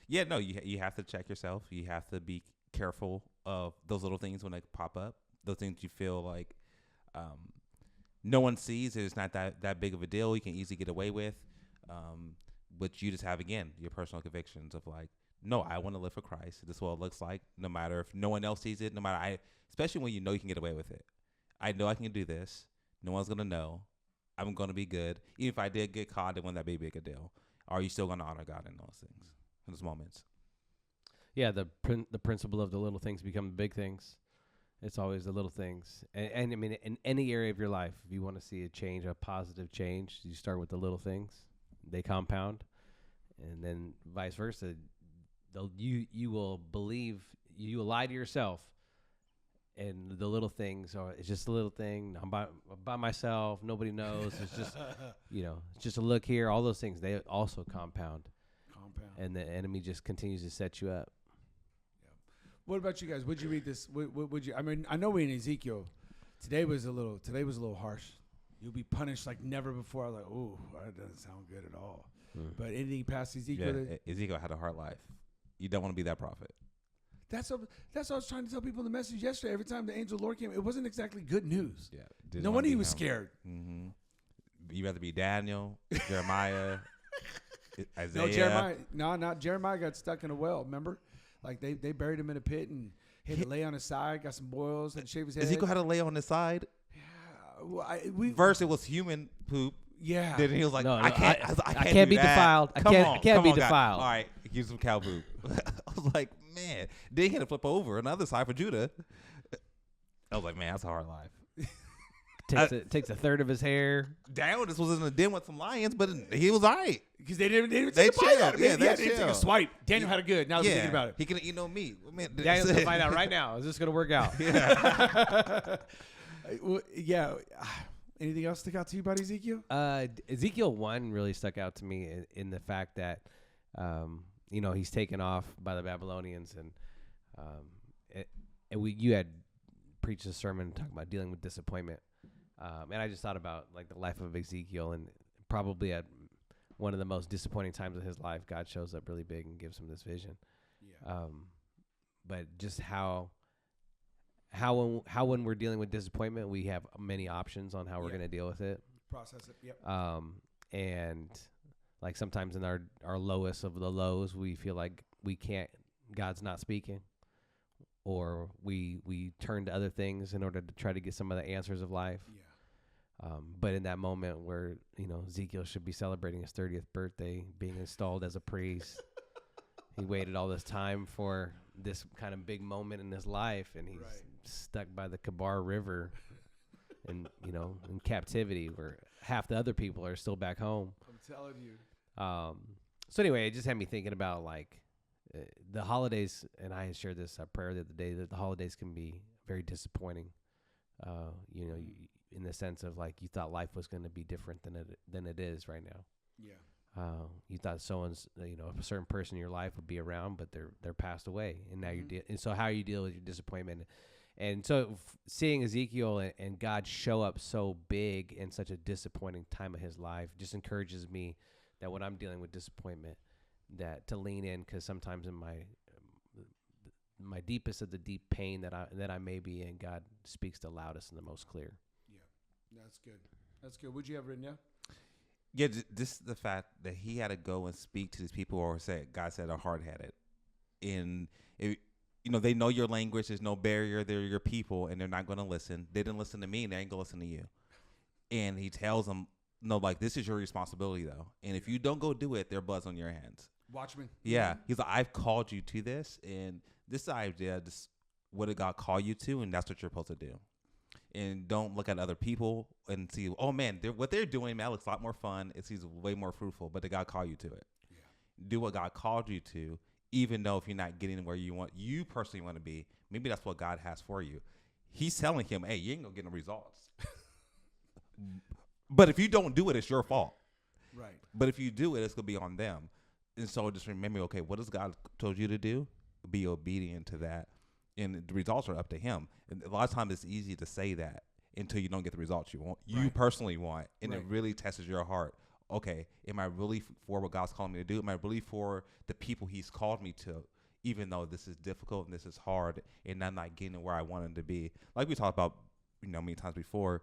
Yeah, no, you have to check yourself. You have to be careful of those little things when they pop up. Those things you feel like no one sees. It's not that big of a deal. You can easily get away with. But you just have, again, your personal convictions of like, no, I want to live for Christ. This is what it looks like, no matter if no one else sees it, especially when you know you can get away with it. I know I can do this. No one's going to know. I'm going to be good. Even if I did get caught, then wouldn't that be a big a deal? Are you still going to honor God in those things, in those moments? Yeah, the principle of the little things become the big things. It's always the little things. And I mean, in any area of your life, if you want to see a change, a positive change, you start with the little things. They compound. And then vice versa. You will believe, you will lie to yourself. And the little things it's just a little thing. I'm by myself. Nobody knows. It's just, it's just a look here. All those things, they also compound. And the enemy just continues to set you up. Yeah. What about you guys? Would you read this? Would you? I mean, I know we're in Ezekiel. Today was a little harsh. You'll be punished like never before. I was like, ooh, that doesn't sound good at all. But anything past Ezekiel? Yeah, Ezekiel had a hard life. You don't want to be that prophet. That's what I was trying to tell people in the message yesterday. Every time the angel of the Lord came, it wasn't exactly good news. Yeah. No wonder he was scared. Mm-hmm. You'd rather be Daniel, Jeremiah, Isaiah. No, Jeremiah. No, not Jeremiah got stuck in a well, remember? Like they buried him in a pit and he had to lay on his side, got some boils, had to shave his head. Ezekiel had to lay on his side? Yeah. Well, First it was human poop. Yeah. Then he was like, No, I can't be defiled. I can't be defiled. All right, use some cow poop. I was like, man. Then he had to flip over another side for Judah. I was like, man, that's a hard life. Takes a third of his hair. Down. This was in a den with some lions, but he was all right. Because they didn't They take a bite out chilled. of it. Yeah, They they didn't take a chilled. swipe. Daniel had it good. Now that I'm thinking about it. He can eat no meat. Man, Daniel's going to find out right now. Is this going to work out? Yeah. Anything else stick out to you about Ezekiel? Ezekiel 1 really stuck out to me in the fact that, he's taken off by the Babylonians, and you had preached a sermon talking about dealing with disappointment, and I just thought about like the life of Ezekiel, and probably at one of the most disappointing times of his life, God shows up really big and gives him this vision. Yeah. But just how when we're dealing with disappointment, we have many options on how we're going to deal with it. Process it. Yep. And like sometimes in our lowest of the lows, we feel like God's not speaking, or we turn to other things in order to try to get some of the answers of life. Yeah. But in that moment where, Ezekiel should be celebrating his 30th birthday, being installed as a priest, he waited all this time for this kind of big moment in his life, and he's stuck by the Kabar River and, in captivity where half the other people are still back home. I'm telling you. So anyway, it just had me thinking about like the holidays, and I had shared this prayer the other day, that the holidays can be very disappointing. In the sense of like you thought life was going to be different than it is right now. Yeah. You thought someone's, a certain person in your life would be around, but they're passed away, and now and so how you deal with your disappointment, and so seeing Ezekiel and God show up so big in such a disappointing time of his life just encourages me that when I'm dealing with disappointment, that to lean in, because sometimes in my deepest of the deep pain that I may be in, God speaks the loudest and the most clear. Yeah, that's good. That's good. What'd you have written down? Yeah, this the fact that he had to go and speak to these people, or say God said are hard headed, and they know your language. There's no barrier. They're your people, and they're not going to listen. They didn't listen to me, and they ain't gonna listen to you. And he tells them, no, like this is your responsibility though, and if you don't go do it, their blood's on your hands. Watchmen. Yeah, he's like, I've called you to this, and this idea, this what did God call you to, and that's what you're supposed to do. And don't look at other people and see, oh man, what they're doing, man, looks a lot more fun. It seems way more fruitful, but did God call you to it? Yeah. Do what God called you to, even though if you're not getting where you personally want to be, maybe that's what God has for you. He's telling him, hey, you ain't gonna get no results. But if you don't do it, it's your fault. Right. But if you do it, it's gonna be on them. And so just remember, okay, what has God told you to do? Be obedient to that. And the results are up to him. And a lot of times it's easy to say that until you don't get the results you personally want. And it really tests your heart. Okay, am I really for what God's calling me to do? Am I really for the people he's called me to, even though this is difficult and this is hard and I'm not getting where I wanted to be? Like we talked about, many times before,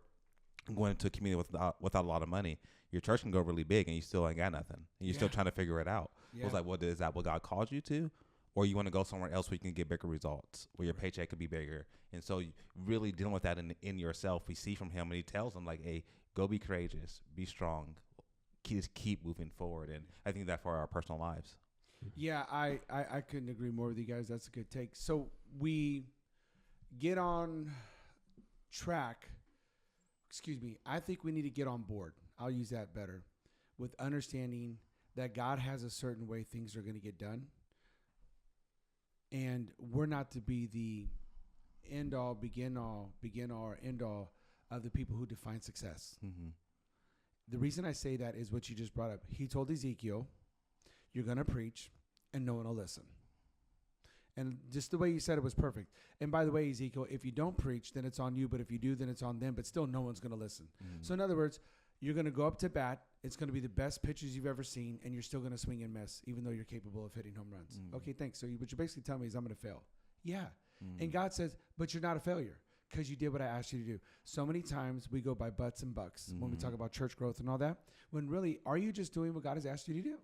going into a community without a lot of money. Your church can go really big and you still ain't got nothing. And you're still trying to figure it out. Yeah. It was like, well, is that what God called you to? Or you want to go somewhere else where you can get bigger results, where your paycheck could be bigger. And so really dealing with that in yourself, we see from him, and he tells them, like, hey, go be courageous, be strong, keep moving forward. And I think that for our personal lives. Yeah, I couldn't agree more with you guys. That's a good take. So we get on track. Excuse me. I think we need to get on board. I'll use that better, with understanding that God has a certain way things are going to get done. And we're not to be the end all, begin all, or end all of the people who define success. Mm-hmm. The reason I say that is what you just brought up. He told Ezekiel, you're going to preach and no one will listen. And just the way you said it was perfect. And by the way, Ezekiel, if you don't preach, then it's on you. But if you do, then it's on them. But still, no one's going to listen. Mm-hmm. So in other words, you're going to go up to bat. It's going to be the best pitches you've ever seen, and you're still going to swing and miss, even though you're capable of hitting home runs. Mm. Okay, thanks. So what you're basically telling me is I'm going to fail. Yeah. Mm. And God says, but you're not a failure because you did what I asked you to do. So many times we go by buts and bucks when we talk about church growth and all that, when really, are you just doing what God has asked you to do?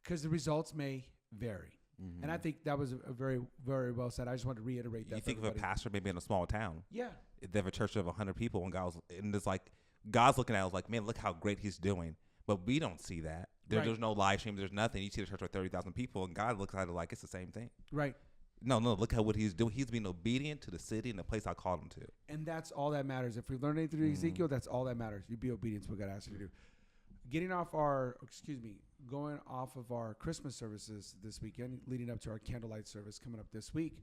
Because the results may vary. Mm-hmm. And I think that was a very, very well said. I just wanted to reiterate that. You think of a pastor maybe in a small town. Yeah. They have a church of 100 people, and it's like, God's looking at it like, man, look how great he's doing. But we don't see that. There's no live stream. There's nothing. You see the church with 30,000 people, and God looks at it like it's the same thing. Right. No, look at what he's doing. He's being obedient to the city and the place I called him to. And that's all that matters. If we learn anything through Ezekiel, that's all that matters. You be obedient to what God asked you to do. Going off of our Christmas services this weekend, leading up to our candlelight service coming up this week,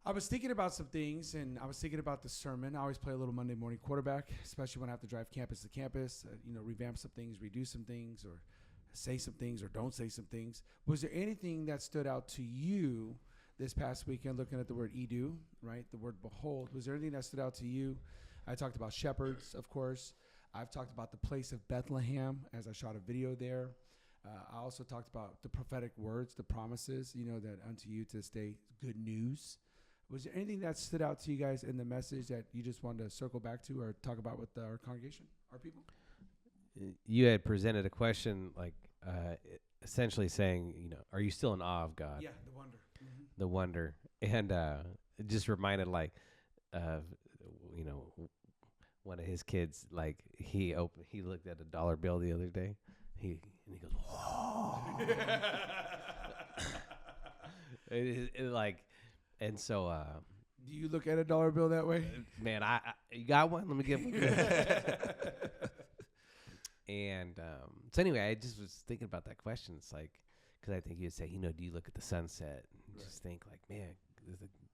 I was thinking about some things, and I was thinking about the sermon. I always play a little Monday morning quarterback, especially when I have to drive campus to campus, revamp some things, redo some things, or say some things, or don't say some things. Was there anything that stood out to you this past weekend, looking at the word Edu, right, the word behold? Was there anything that stood out to you? I talked about shepherds, of course. I've talked about the place of Bethlehem as I shot a video there. I also talked about the prophetic words, the promises, that unto you to this day, good news. Was there anything that stood out to you guys in the message that you just wanted to circle back to or talk about with our congregation, our people? You had presented a question essentially saying, are you still in awe of God? Yeah, the wonder. Mm-hmm. The wonder. And it just reminded one of his kids, like he looked at a dollar bill the other day. He goes, whoa. And so, do you look at a dollar bill that way? Man, you got one? Let me get one. And so anyway, I just was thinking about that question. It's like, because I think you'd say, do you look at the sunset and just think like, man,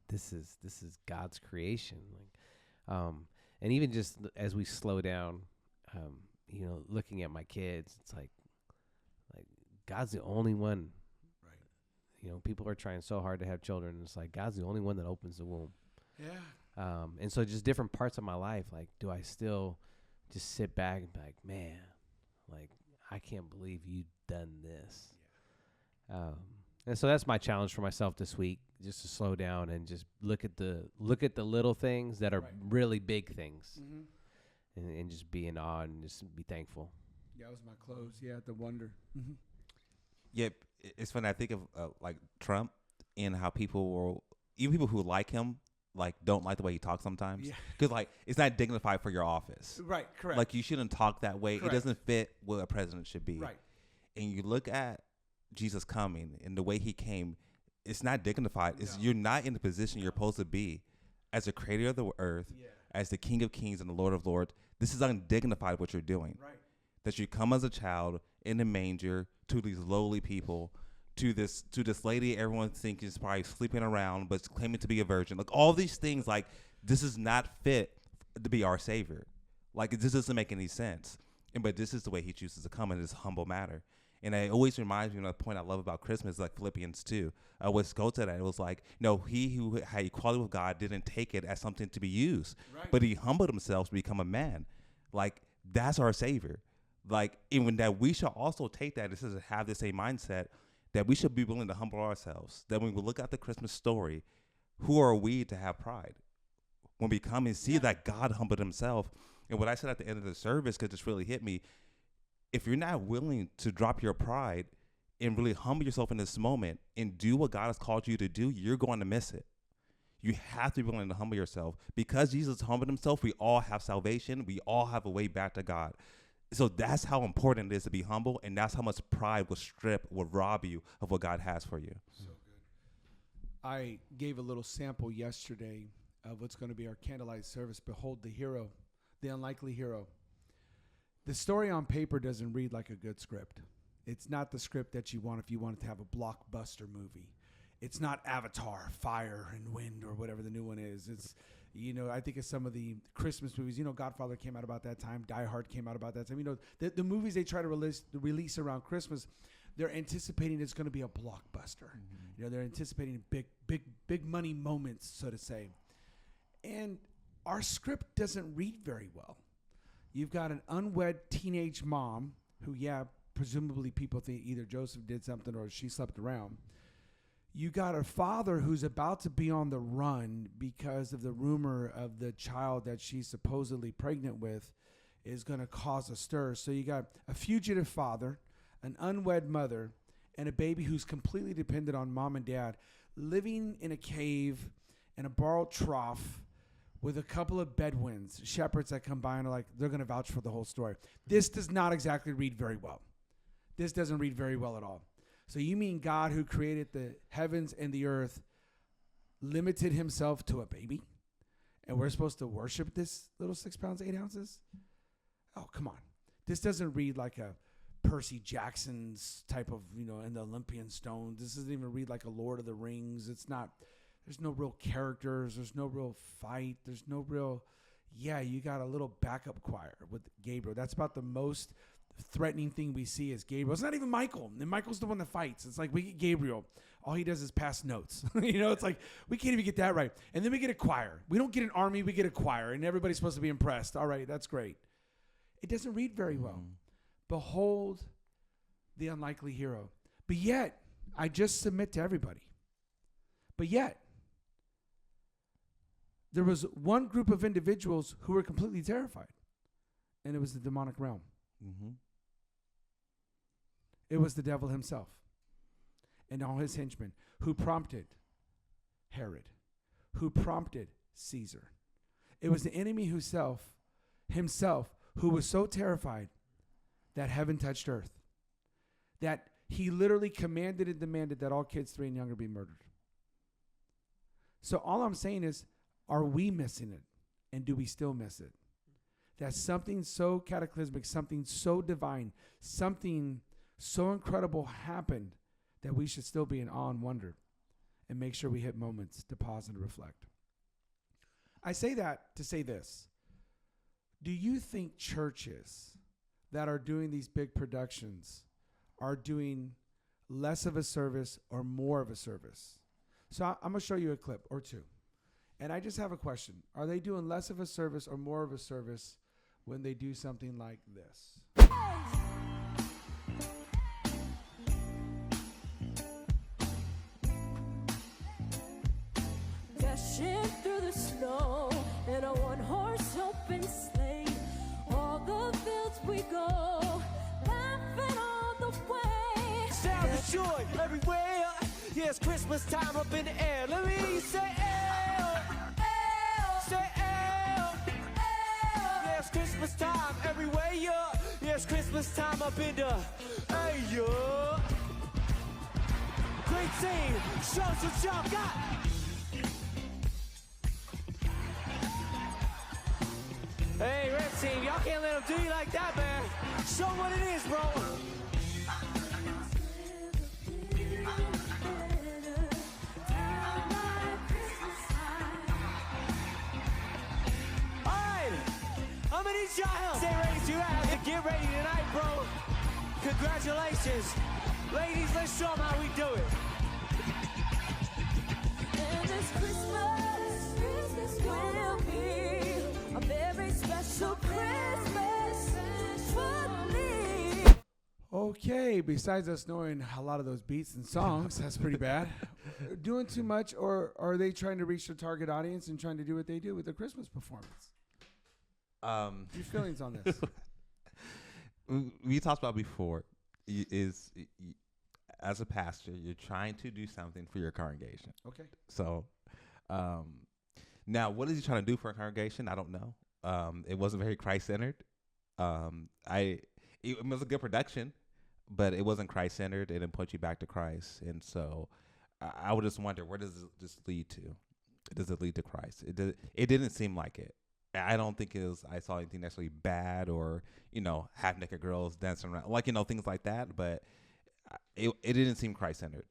this is God's creation. And even just as we slow down, looking at my kids, it's like God's the only one. People are trying so hard to have children. It's like God's the only one that opens the womb. Yeah. And so just different parts of my life, like, do I still just sit back and be like, man, like, I can't believe you've done this. Yeah. And so that's my challenge for myself this week, just to slow down and just look at the little things that are really big things, and just be in awe and just be thankful. Yeah, that was my close. Yeah, the wonder. Mm-hmm. Yeah, it's funny. I think of like Trump and how people will, even people who like him, like don't like the way he talks sometimes. Yeah. Because like it's not dignified for your office. Right, correct. Like you shouldn't talk that way. Correct. It doesn't fit what a president should be. Right. And you look at Jesus coming and the way he came, it's not dignified. It's No. you're not in the position you're supposed to be as the creator of the earth, Yeah. as the King of Kings and the Lord of Lords. This is undignified what you're doing. Right. That you come as a child in a manger to these lowly people, to this lady everyone thinks is probably sleeping around but claiming to be a virgin. Like all these things, like this is not fit to be our savior. Like this doesn't make any sense. But this is the way he chooses to come in this humble manner. And it always reminds me of the point I love about Christmas, like Philippians 2. I always go to that. It was like, no, he who had equality with God didn't take it as something to be used, Right. but he humbled himself to become a man. Like that's our savior. Like even that we should also take that. This is have the same mindset that we should be willing to humble ourselves. That when we look at the Christmas story, who are we to have pride? When we come and see that God humbled himself. And what I said at the end of the service, because this really hit me, if you're not willing to drop your pride and really humble yourself in this moment and do what God has called you to do, you're going to miss it. You have to be willing to humble yourself. Because Jesus humbled himself, we all have salvation. We all have a way back to God. So that's how important it is to be humble, and that's how much pride will rob you of what God has for you. So good. I gave a little sample yesterday of what's going to be our candlelight service. Behold the hero, the unlikely hero. The story on paper doesn't read like a good script. It's not the script that you want if you wanted to have a blockbuster movie. It's not Avatar, Fire and Wind, or whatever the new one is. It's, I think of some of the Christmas movies. Godfather came out about that time. Die Hard came out about that time. The movies they try to release around Christmas, they're anticipating it's going to be a blockbuster. Mm-hmm. They're anticipating big money moments, so to say. And our script doesn't read very well. You've got an unwed teenage mom who, presumably people think either Joseph did something or she slept around. You got a father who's about to be on the run because of the rumor of the child that she's supposedly pregnant with is going to cause a stir. So you got a fugitive father, an unwed mother, and a baby who's completely dependent on mom and dad, living in a cave in a borrowed trough with a couple of Bedouins, shepherds that come by and are like, they're going to vouch for the whole story. This does not exactly read very well. This doesn't read very well at all. So you mean God, who created the heavens and the earth, limited himself to a baby? And we're supposed to worship this little 6 pounds, 8 ounces? Oh, come on. This doesn't read like a Percy Jackson's type of, and the Olympian stone. This doesn't even read like a Lord of the Rings. It's not, there's no real characters. There's no real fight. There's no real, you got a little backup choir with Gabriel. That's about the most threatening thing we see is Gabriel. It's not even Michael. And Michael's the one that fights. It's like we get Gabriel. All he does is pass notes. It's like we can't even get that right. And then we get a choir. We don't get an army. We get a choir. And everybody's supposed to be impressed. All right, that's great. It doesn't read very well. Behold the unlikely hero. But yet, I just submit to everybody. But yet, there was one group of individuals who were completely terrified. And it was the demonic realm. Mm-hmm. It was the devil himself and all his henchmen who prompted Herod, who prompted Caesar. It was the enemy himself who was so terrified that heaven touched earth, that he literally commanded and demanded that all kids 3 and younger be murdered. So all I'm saying is, are we missing it? And do we still miss it? That something so cataclysmic, something so divine, something so incredible happened that we should still be in awe and wonder and make sure we hit moments to pause and reflect. I say that to say this. Do you think churches that are doing these big productions are doing less of a service or more of a service? So I'm going to show you a clip or two. And I just have a question. Are they doing less of a service or more of a service when they do something like this? Dashing through the snow in a one-horse open sleigh, all the fields we go, joy everywhere. Yeah, it's Christmas time up in the air. Let me hear you say, "Ew." Say, "Ew." Yeah, it's Christmas time everywhere. Yeah, it's Christmas time up in the hey, yeah. Great team, show us what y'all got. Hey, red team, y'all can't let them do you like that, man. Show 'em what it is, bro. Alright, I'm gonna need y'all help. Stay ready to have to get ready tonight, bro. Congratulations. Ladies, let's show 'em how we do it. And this Christmas will be a very special Christmas for me. Okay, besides us knowing a lot of those beats and songs, that's pretty bad. Doing too much, or are they trying to reach their target audience and trying to do what they do with their Christmas performance? Your feelings on this? We talked about before as a pastor, you're trying to do something for your congregation. Okay. So, now what is he trying to do for a congregation? I don't know. It wasn't very Christ-centered. It was a good production, but it wasn't Christ-centered. It didn't point you back to Christ. And so I would just wonder, where does this lead to? Does it lead to Christ? It didn't seem like it. I don't think I saw anything necessarily bad or, half-naked girls dancing around, things like that. But it didn't seem Christ-centered.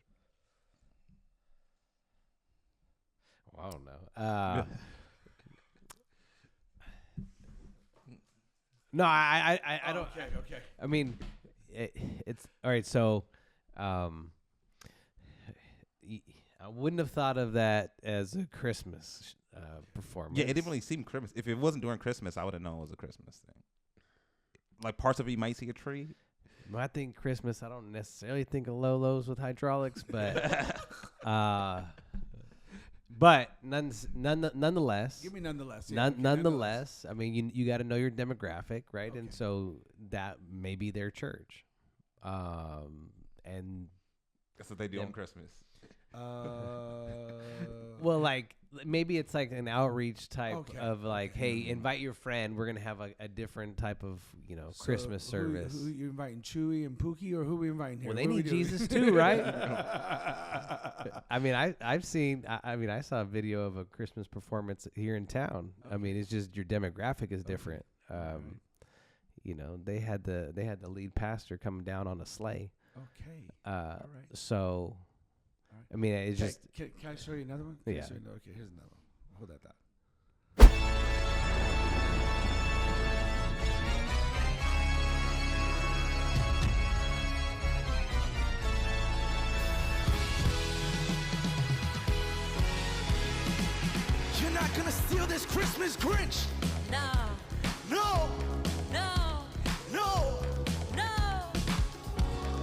Well, I don't know. No, I don't. Okay. I mean, it's all right. So, I wouldn't have thought of that as a Christmas performance. Yeah, it didn't really seem Christmas. If it wasn't during Christmas, I would have known it was a Christmas thing. Like parts of it, you might see a tree. When I think Christmas, I don't necessarily think of Lolos with hydraulics, but nonetheless. Give me nonetheless. Yeah, nonetheless, I mean, you got to know your demographic, right? Okay. And so that may be their church, and That's what they do on Christmas. well, like maybe it's like an outreach type Okay, of like, hey, invite your friend. We're gonna have a different type of Christmas service. Who you inviting, Chewy and Pookie, or who we inviting here? Well, they What are we need doing? Jesus too, right? I mean, I've seen. I saw a video of a Christmas performance here in town. I mean, it's just your demographic is different. They had the lead pastor coming down on a sleigh. Okay. All right. So, All right. I mean, it's just. Can I show you another one? Can I Yeah. show you okay, here's another one. Hold that thought. You're not gonna steal this Christmas Grinch. Nah, No, no, no. no.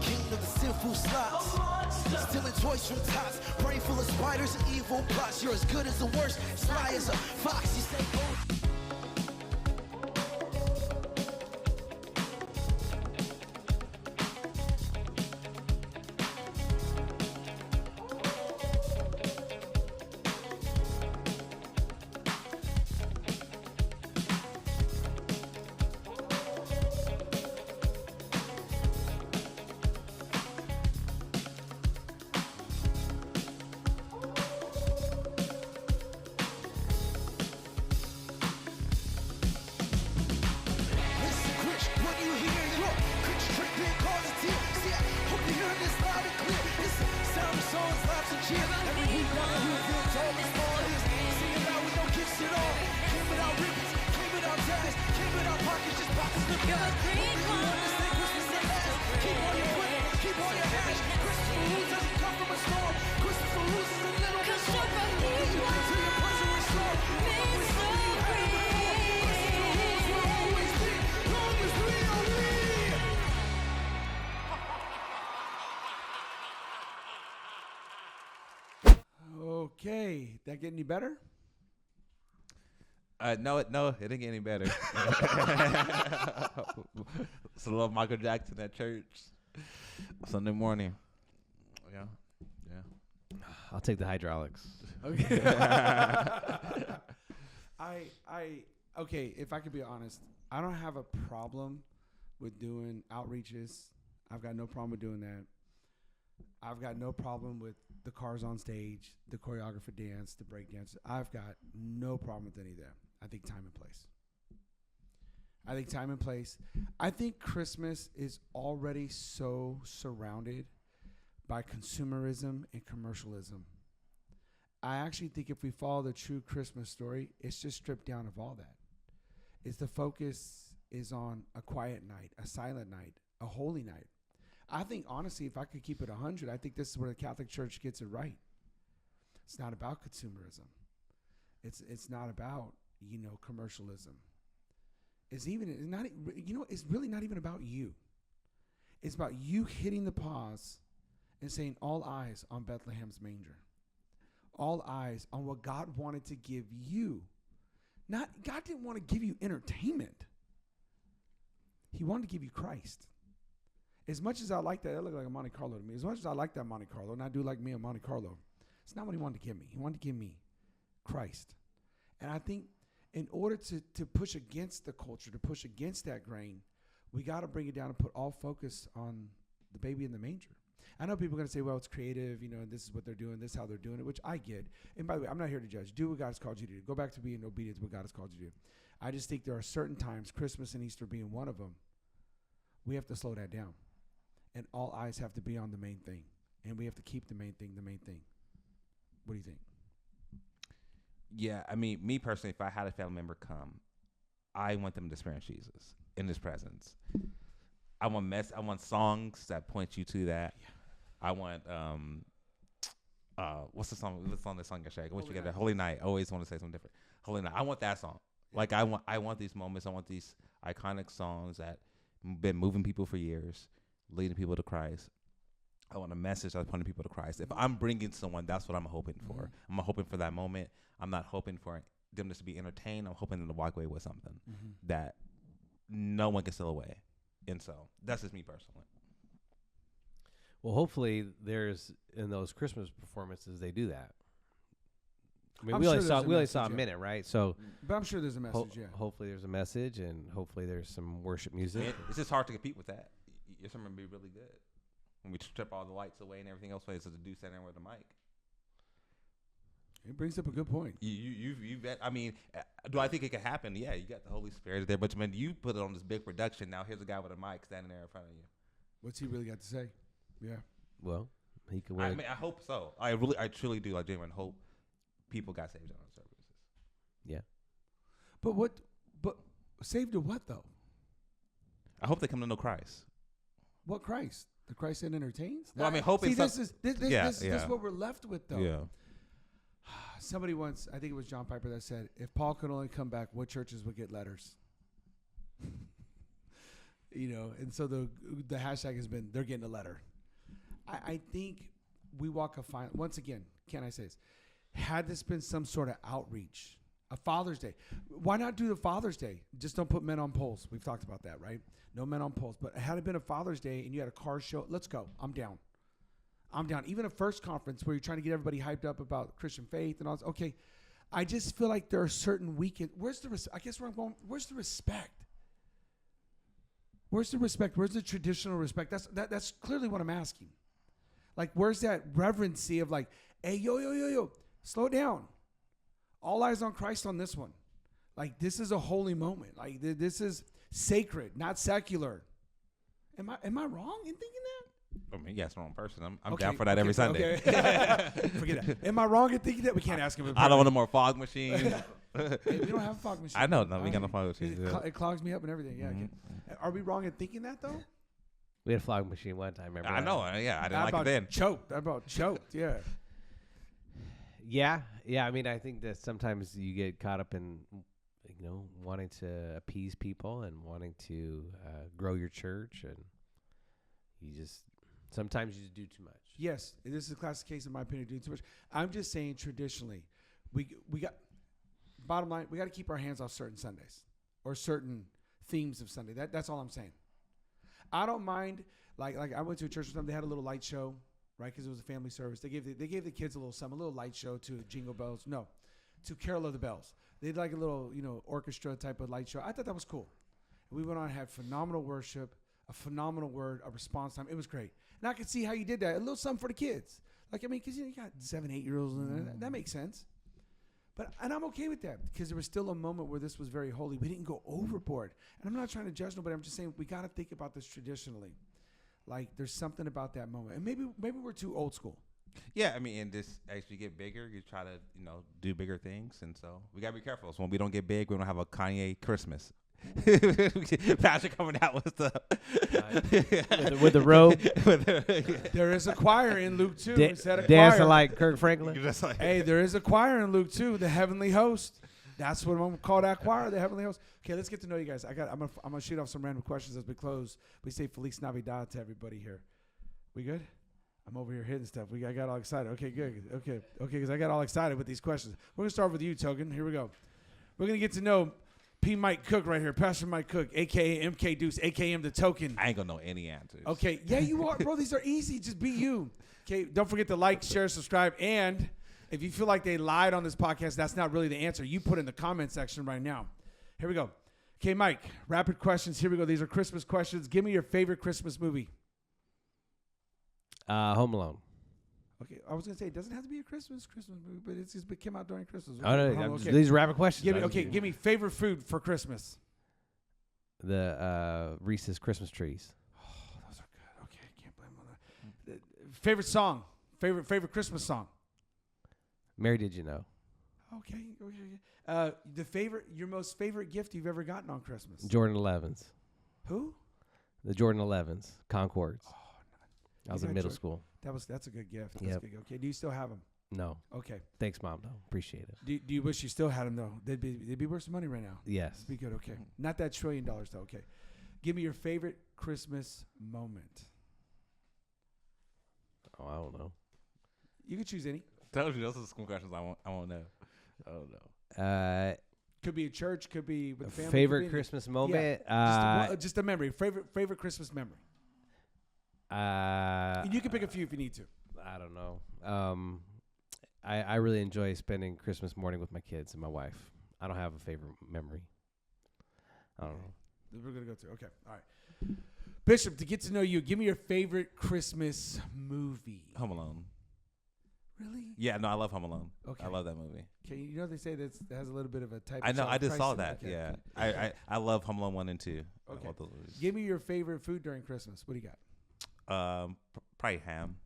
King of the sinful slots. Stealing toys from tots. Brain full of spiders and evil plots. You're as good as the worst. Sly as a fox. You say, oh. Listen, Grinch, what do you hear? Your Grinch trick being called a tear. See, I hope you're hearing this loud and clear. Listen, sound of songs, laughs and cheer. Every week, one of you feels all the small is. Sing it out with no gifts at all. Came without ribbons, came without tags, came without pockets, just pockets with You're a cash. green Hoping you understand Christmas ain't last. Keep all your quick, keep all your hash. Christmas for who's doesn't come from a storm. Christmas for who's is a little bit Cause more. you're a Till your pleasure is slow. Me so Christmas for who's will always be. Long as we are we. Okay, that get any better? No, it didn't get any better. It's a little Michael Jackson at church Sunday morning. Yeah. Yeah. I'll take the hydraulics. Okay. Okay, if I could be honest, I don't have a problem with doing outreaches. I've got no problem with doing that. I've got no problem with the cars on stage, the choreographer dance, the break dance. I've got no problem with any of that. I think time and place. I think Christmas is already so surrounded by consumerism and commercialism. I actually think if we follow the true Christmas story, it's just stripped down of all that. It's the focus is on a quiet night, a silent night, a holy night. I think, honestly, if I could keep it 100, I think this is where the Catholic Church gets it right. It's not about consumerism. It's not about, commercialism. It's really not even about you. It's about you hitting the pause and saying, all eyes on Bethlehem's manger. All eyes on what God wanted to give you. God didn't want to give you entertainment. He wanted to give you Christ. As much as I like that looked like a Monte Carlo to me. As much as I like that Monte Carlo, and I do like me a Monte Carlo, it's not what he wanted to give me. He wanted to give me Christ. And I think in order to push against the culture, to push against that grain, we got to bring it down and put all focus on the baby in the manger. I know people are going to say, well, it's creative, and this is what they're doing, this is how they're doing it, which I get. And by the way, I'm not here to judge. Do what God has called you to do. Go back to being obedient to what God has called you to do. I just think there are certain times, Christmas and Easter being one of them, we have to slow that down. And all eyes have to be on the main thing. And we have to keep the main thing the main thing. What do you think? Yeah, I mean, me personally, if I had a family member come, I want them to experience Jesus in His presence. I want songs that point you to that. Yeah. I want what's the song? Let's song that song yesterday. I want you to get that Holy Night. I always want to say something different. Holy Night. I want that song. Yeah. Like I want these moments. I want these iconic songs that been moving people for years, leading people to Christ. I want a message that's pointing people to Christ. If I'm bringing someone, that's what I'm hoping for. Mm-hmm. I'm hoping for that moment. I'm not hoping for them just to be entertained. I'm hoping them to walk away with something that no one can steal away. And so that's just me personally. Well, hopefully there's in those Christmas performances they do that. I mean, we only saw a minute, right? So, but I'm sure there's a message. Hopefully there's a message, and hopefully there's some worship music. It's just hard to compete with that. Your sermon would be really good when we strip all the lights away and everything else. So the dude standing there with the mic. It brings up a good point. You bet. I mean, do I think it could happen? Yeah, you got the Holy Spirit there, but man, you put it on this big production. Now here's a guy with a mic standing there in front of you. What's he really got to say? Yeah. Well, he could. I mean, I hope so. I truly do. Like genuine hope people got saved on our services. Yeah. But saved to what though? I hope they come to know Christ. What Christ? The Christ that entertains? Well, I mean, hoping. See, this is what we're left with though. Yeah. Somebody once, I think it was John Piper that said, if Paul could only come back, what churches would get letters? And so the hashtag has been, they're getting a letter. I think we walk a fine, once again, can I say this? Had this been some sort of outreach, a Father's Day, why not do the Father's Day? Just don't put men on poles. We've talked about that, right? No men on poles. But had it been a Father's Day and you had a car show, let's go. I'm down. Even a first conference where you're trying to get everybody hyped up about Christian faith and all this. Okay, I just feel like there are certain weekends. Where's the respect? Where's the respect? Where's the respect? Where's the traditional respect? That's clearly what I'm asking. Like, where's that reverency of like, hey, yo, slow down. All eyes on Christ on this one. Like, this is a holy moment. Like, this is sacred, not secular. Am I wrong in thinking that? I mean, yes, wrong person. I'm down for that every Sunday. Okay. Forget that. Am I wrong in thinking that? We can't ask him. I don't want no more fog machine. Hey, we don't have a fog machine. I know. No, we got no fog machine. It clogs me up and everything. Yeah. Mm-hmm. Are we wrong in thinking that though? We had a fog machine one time. Remember? I know. Yeah, I didn't like it then. Choked. Yeah. Yeah. I mean, I think that sometimes you get caught up in, wanting to appease people and wanting to grow your church, and sometimes you just do too much. Yes, this is a classic case, in my opinion, doing too much. I'm just saying, traditionally, we got. Bottom line, we got to keep our hands off certain Sundays or certain themes of Sunday. That's all I'm saying. I don't mind. Like I went to a church or something. They had a little light show, right? Because it was a family service. They gave the kids a little light show to Jingle Bells. No, to Carol of the Bells. They did like a little, orchestra type of light show. I thought that was cool. We went on and had phenomenal worship, a phenomenal word, a response time. It was great. And I could see how you did that. A little something for the kids. Like, I mean, because you got 7, 8 year olds, and that makes sense. And I'm okay with that because there was still a moment where this was very holy. We didn't go overboard. And I'm not trying to judge nobody. I'm just saying we got to think about this traditionally. Like, there's something about that moment. And maybe we're too old school. Yeah, I mean, and just as you get bigger, you try to, do bigger things. And so we got to be careful. So when we don't get big, we don't have a Kanye Christmas. Patrick coming out with the with the robe. There is a choir in Luke 2. Da- It said a dancing choir. like Kirk Franklin. You're just like, Hey, there is a choir in Luke 2, the heavenly host. That's what I'm gonna call that choir, the heavenly host. Okay, let's get to know you guys. I'm gonna shoot off some random questions as we close. We say Feliz Navidad to everybody here. We good? I'm over here hitting stuff. I got all excited. Okay, good. Okay, because I got all excited with these questions. We're gonna start with you, Token. Here we go. We're gonna get to know P. Mike Cook right here, Pastor Mike Cook, aka MK Deuce, aka the Token. I ain't gonna know any answers. Okay, yeah, you are, bro. These are easy. Just be you. Okay, don't forget to like, share, subscribe, and if you feel like they lied on this podcast, that's not really the answer. You put in the comment section right now. Here we go. Okay, Mike, rapid questions. Here we go. These are Christmas questions. Give me your favorite Christmas movie. Home Alone. Okay, I was gonna say it doesn't have to be a Christmas movie, but it came out during Christmas. Oh no, Okay. these are rapid questions. Give me favorite food for Christmas. The Reese's Christmas trees. Oh, those are good. Okay, can't blame them on that. Favorite song. Favorite Christmas song. Mary, did you know? Okay. Your most favorite gift you've ever gotten on Christmas. Jordan 11s. Who? The Jordan 11s, Concords. Oh, I was in middle school. That's a good gift. That's Yep. a good gift. Okay, do you still have them? No. Okay. Thanks, Mom. No, appreciate it. Do you wish you still had them though? They'd be worth some money right now. Yes. Be good. Okay. Not that $1 trillion though. Okay. Give me your favorite Christmas moment. Oh, I don't know. You can choose any. Told you those are some questions I won't know. I don't know. Could be a church. Could be with the family. Favorite could be Christmas moment? just a memory. Favorite Christmas memory. You can pick a few if you need to. I don't know. I really enjoy spending Christmas morning with my kids and my wife. I don't have a favorite memory. I don't know. We're gonna go through. Okay. All right. Bishop, to get to know you, give me your favorite Christmas movie. Home Alone. Really? Yeah, no, I love Home Alone. Okay. I love that movie. Okay, you know they say that it has a little bit of a type. I know. of I just saw Christ that. in it. Yeah. Okay. I love Home Alone 1 and 2. I Okay. love those movies. Give me your favorite food during Christmas. What do you got? Probably ham.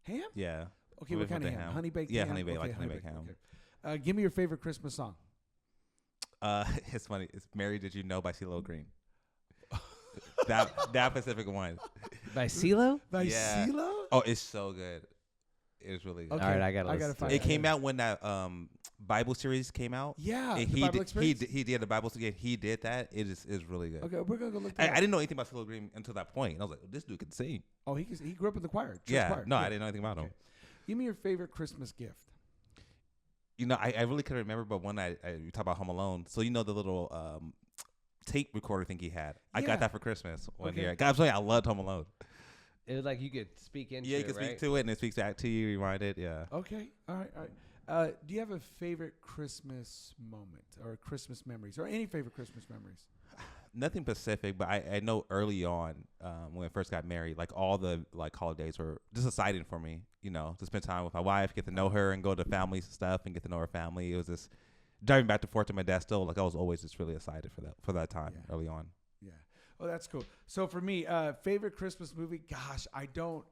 Ham? Yeah. Okay, what kind of ham? Honey baked Yeah, ham? honey baked, Okay, like honey baked ham. Okay. Give me your favorite Christmas song. It's funny. It's "Mary, Did You Know" by CeeLo Green. that specific one. By CeeLo? By Yeah. CeeLo? Oh, it's so good. It's really good. Okay. All right, I gotta listen to find it. It came out when that Bible series came out. Yeah, And the Bible Experience? he did the Bible series. He did that. It is really good. Okay, we're gonna go look. I That up. didn't know anything about CeeLo Green until that point. And I was like, this dude can sing. Oh, he grew up in the choir. Church Yeah. choir. No, I didn't know anything about him. Give me your favorite Christmas gift. You know, I really couldn't remember, but when you talk about Home Alone, so you know the little tape recorder thing he had. I Yeah. got that for Christmas one Okay. year. God, I'm sorry, I loved Home Alone. It was like you could speak into Yeah, you it, can right? speak to it, and it speaks back to you, rewind it. Yeah. Okay. All right. Do you have a favorite Christmas moment or Christmas memories or any favorite Christmas memories? Nothing specific, but I know early on when I first got married, like all the holidays were just exciting for me. You know, to spend time with my wife, get to know her, and go to family stuff and get to know her family. It was just driving back and forth to my dad's still. Like I was always just really excited for that time early on. Yeah. Oh, that's cool. So for me, favorite Christmas movie? Gosh, I don't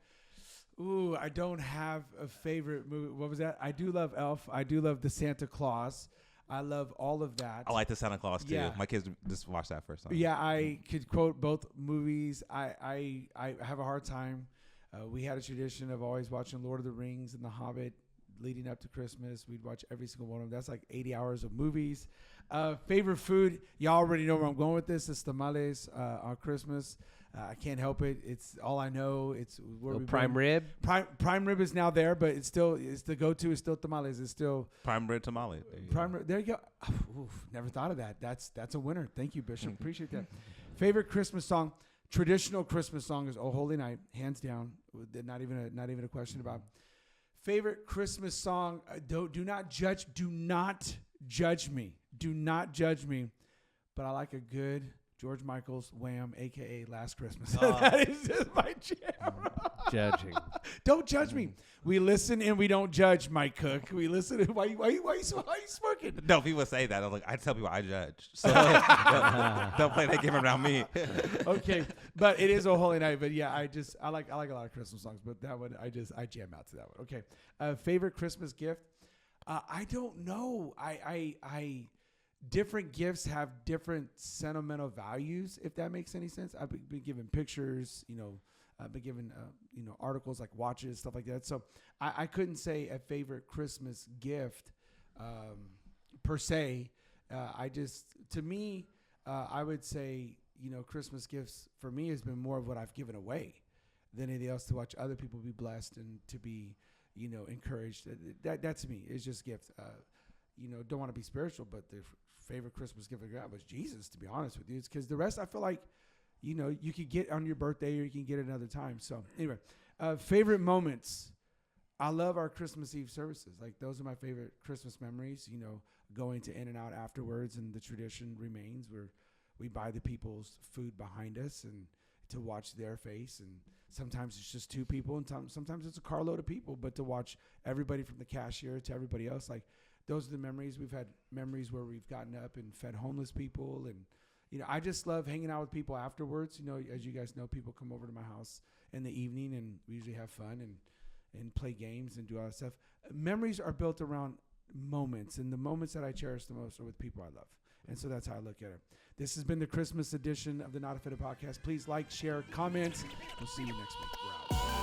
have a favorite movie. What was that? I do love Elf. I do love the Santa Claus. I love all of that. I like the Santa Claus too. Yeah. My kids just watched that first time. Yeah, I could quote both movies. I have a hard time. We had a tradition of always watching Lord of the Rings and The Hobbit leading up to Christmas. We'd watch every single one of them. That's like 80 hours of movies. Favorite food, y'all already know where I'm going with this. It's tamales on Christmas. I can't help it. It's all I know. It's where we prime rib. Prime rib is now there, but it's the go-to is still tamales. It's still Prime rib tamale. prime rib. There you go. Oof, never thought of that. That's a winner. Thank you, Bishop. Appreciate that. Favorite Christmas song. Traditional Christmas song is "Oh Holy Night," hands down. Not even a question about. Favorite Christmas song? Do not judge. Do not judge me. Do not judge me. But I like a good George Michael's Wham, aka Last Christmas. That is just my jam. Judging. Don't judge me. We listen and we don't judge, Mike Cook. We listen. And why you smirking? No, people say that. I tell people I judge. So don't play that game around me. Okay, but it is a holy night. But yeah, I like a lot of Christmas songs. But that one, I jam out to that one. Okay, favorite Christmas gift? I don't know. I different gifts have different sentimental values. If that makes any sense. I've been given pictures. I've been given articles like watches, stuff like that. So I couldn't say a favorite Christmas gift per se. To me, I would say, Christmas gifts for me has been more of what I've given away than anything else, to watch other people be blessed and to be, encouraged. That to me is just gifts. Don't want to be spiritual, but the favorite Christmas gift I got was Jesus, to be honest with you. It's because the rest I feel like, you could get on your birthday or you can get it another time. So anyway, favorite moments. I love our Christmas Eve services. Like, those are my favorite Christmas memories, going to In-N-Out afterwards, and the tradition remains where we buy the people's food behind us and to watch their face. And sometimes it's just two people and sometimes it's a carload of people, but to watch everybody from the cashier to everybody else, like, those are the memories. We've had memories where we've gotten up and fed homeless people, and I just love hanging out with people afterwards. As you guys know, people come over to my house in the evening, and we usually have fun and play games and do all that stuff. Memories are built around moments, and the moments that I cherish the most are with people I love. And so that's how I look at it. This has been the Christmas edition of the Not Offended podcast. Please like, share, comment. We'll see you next week. We're out.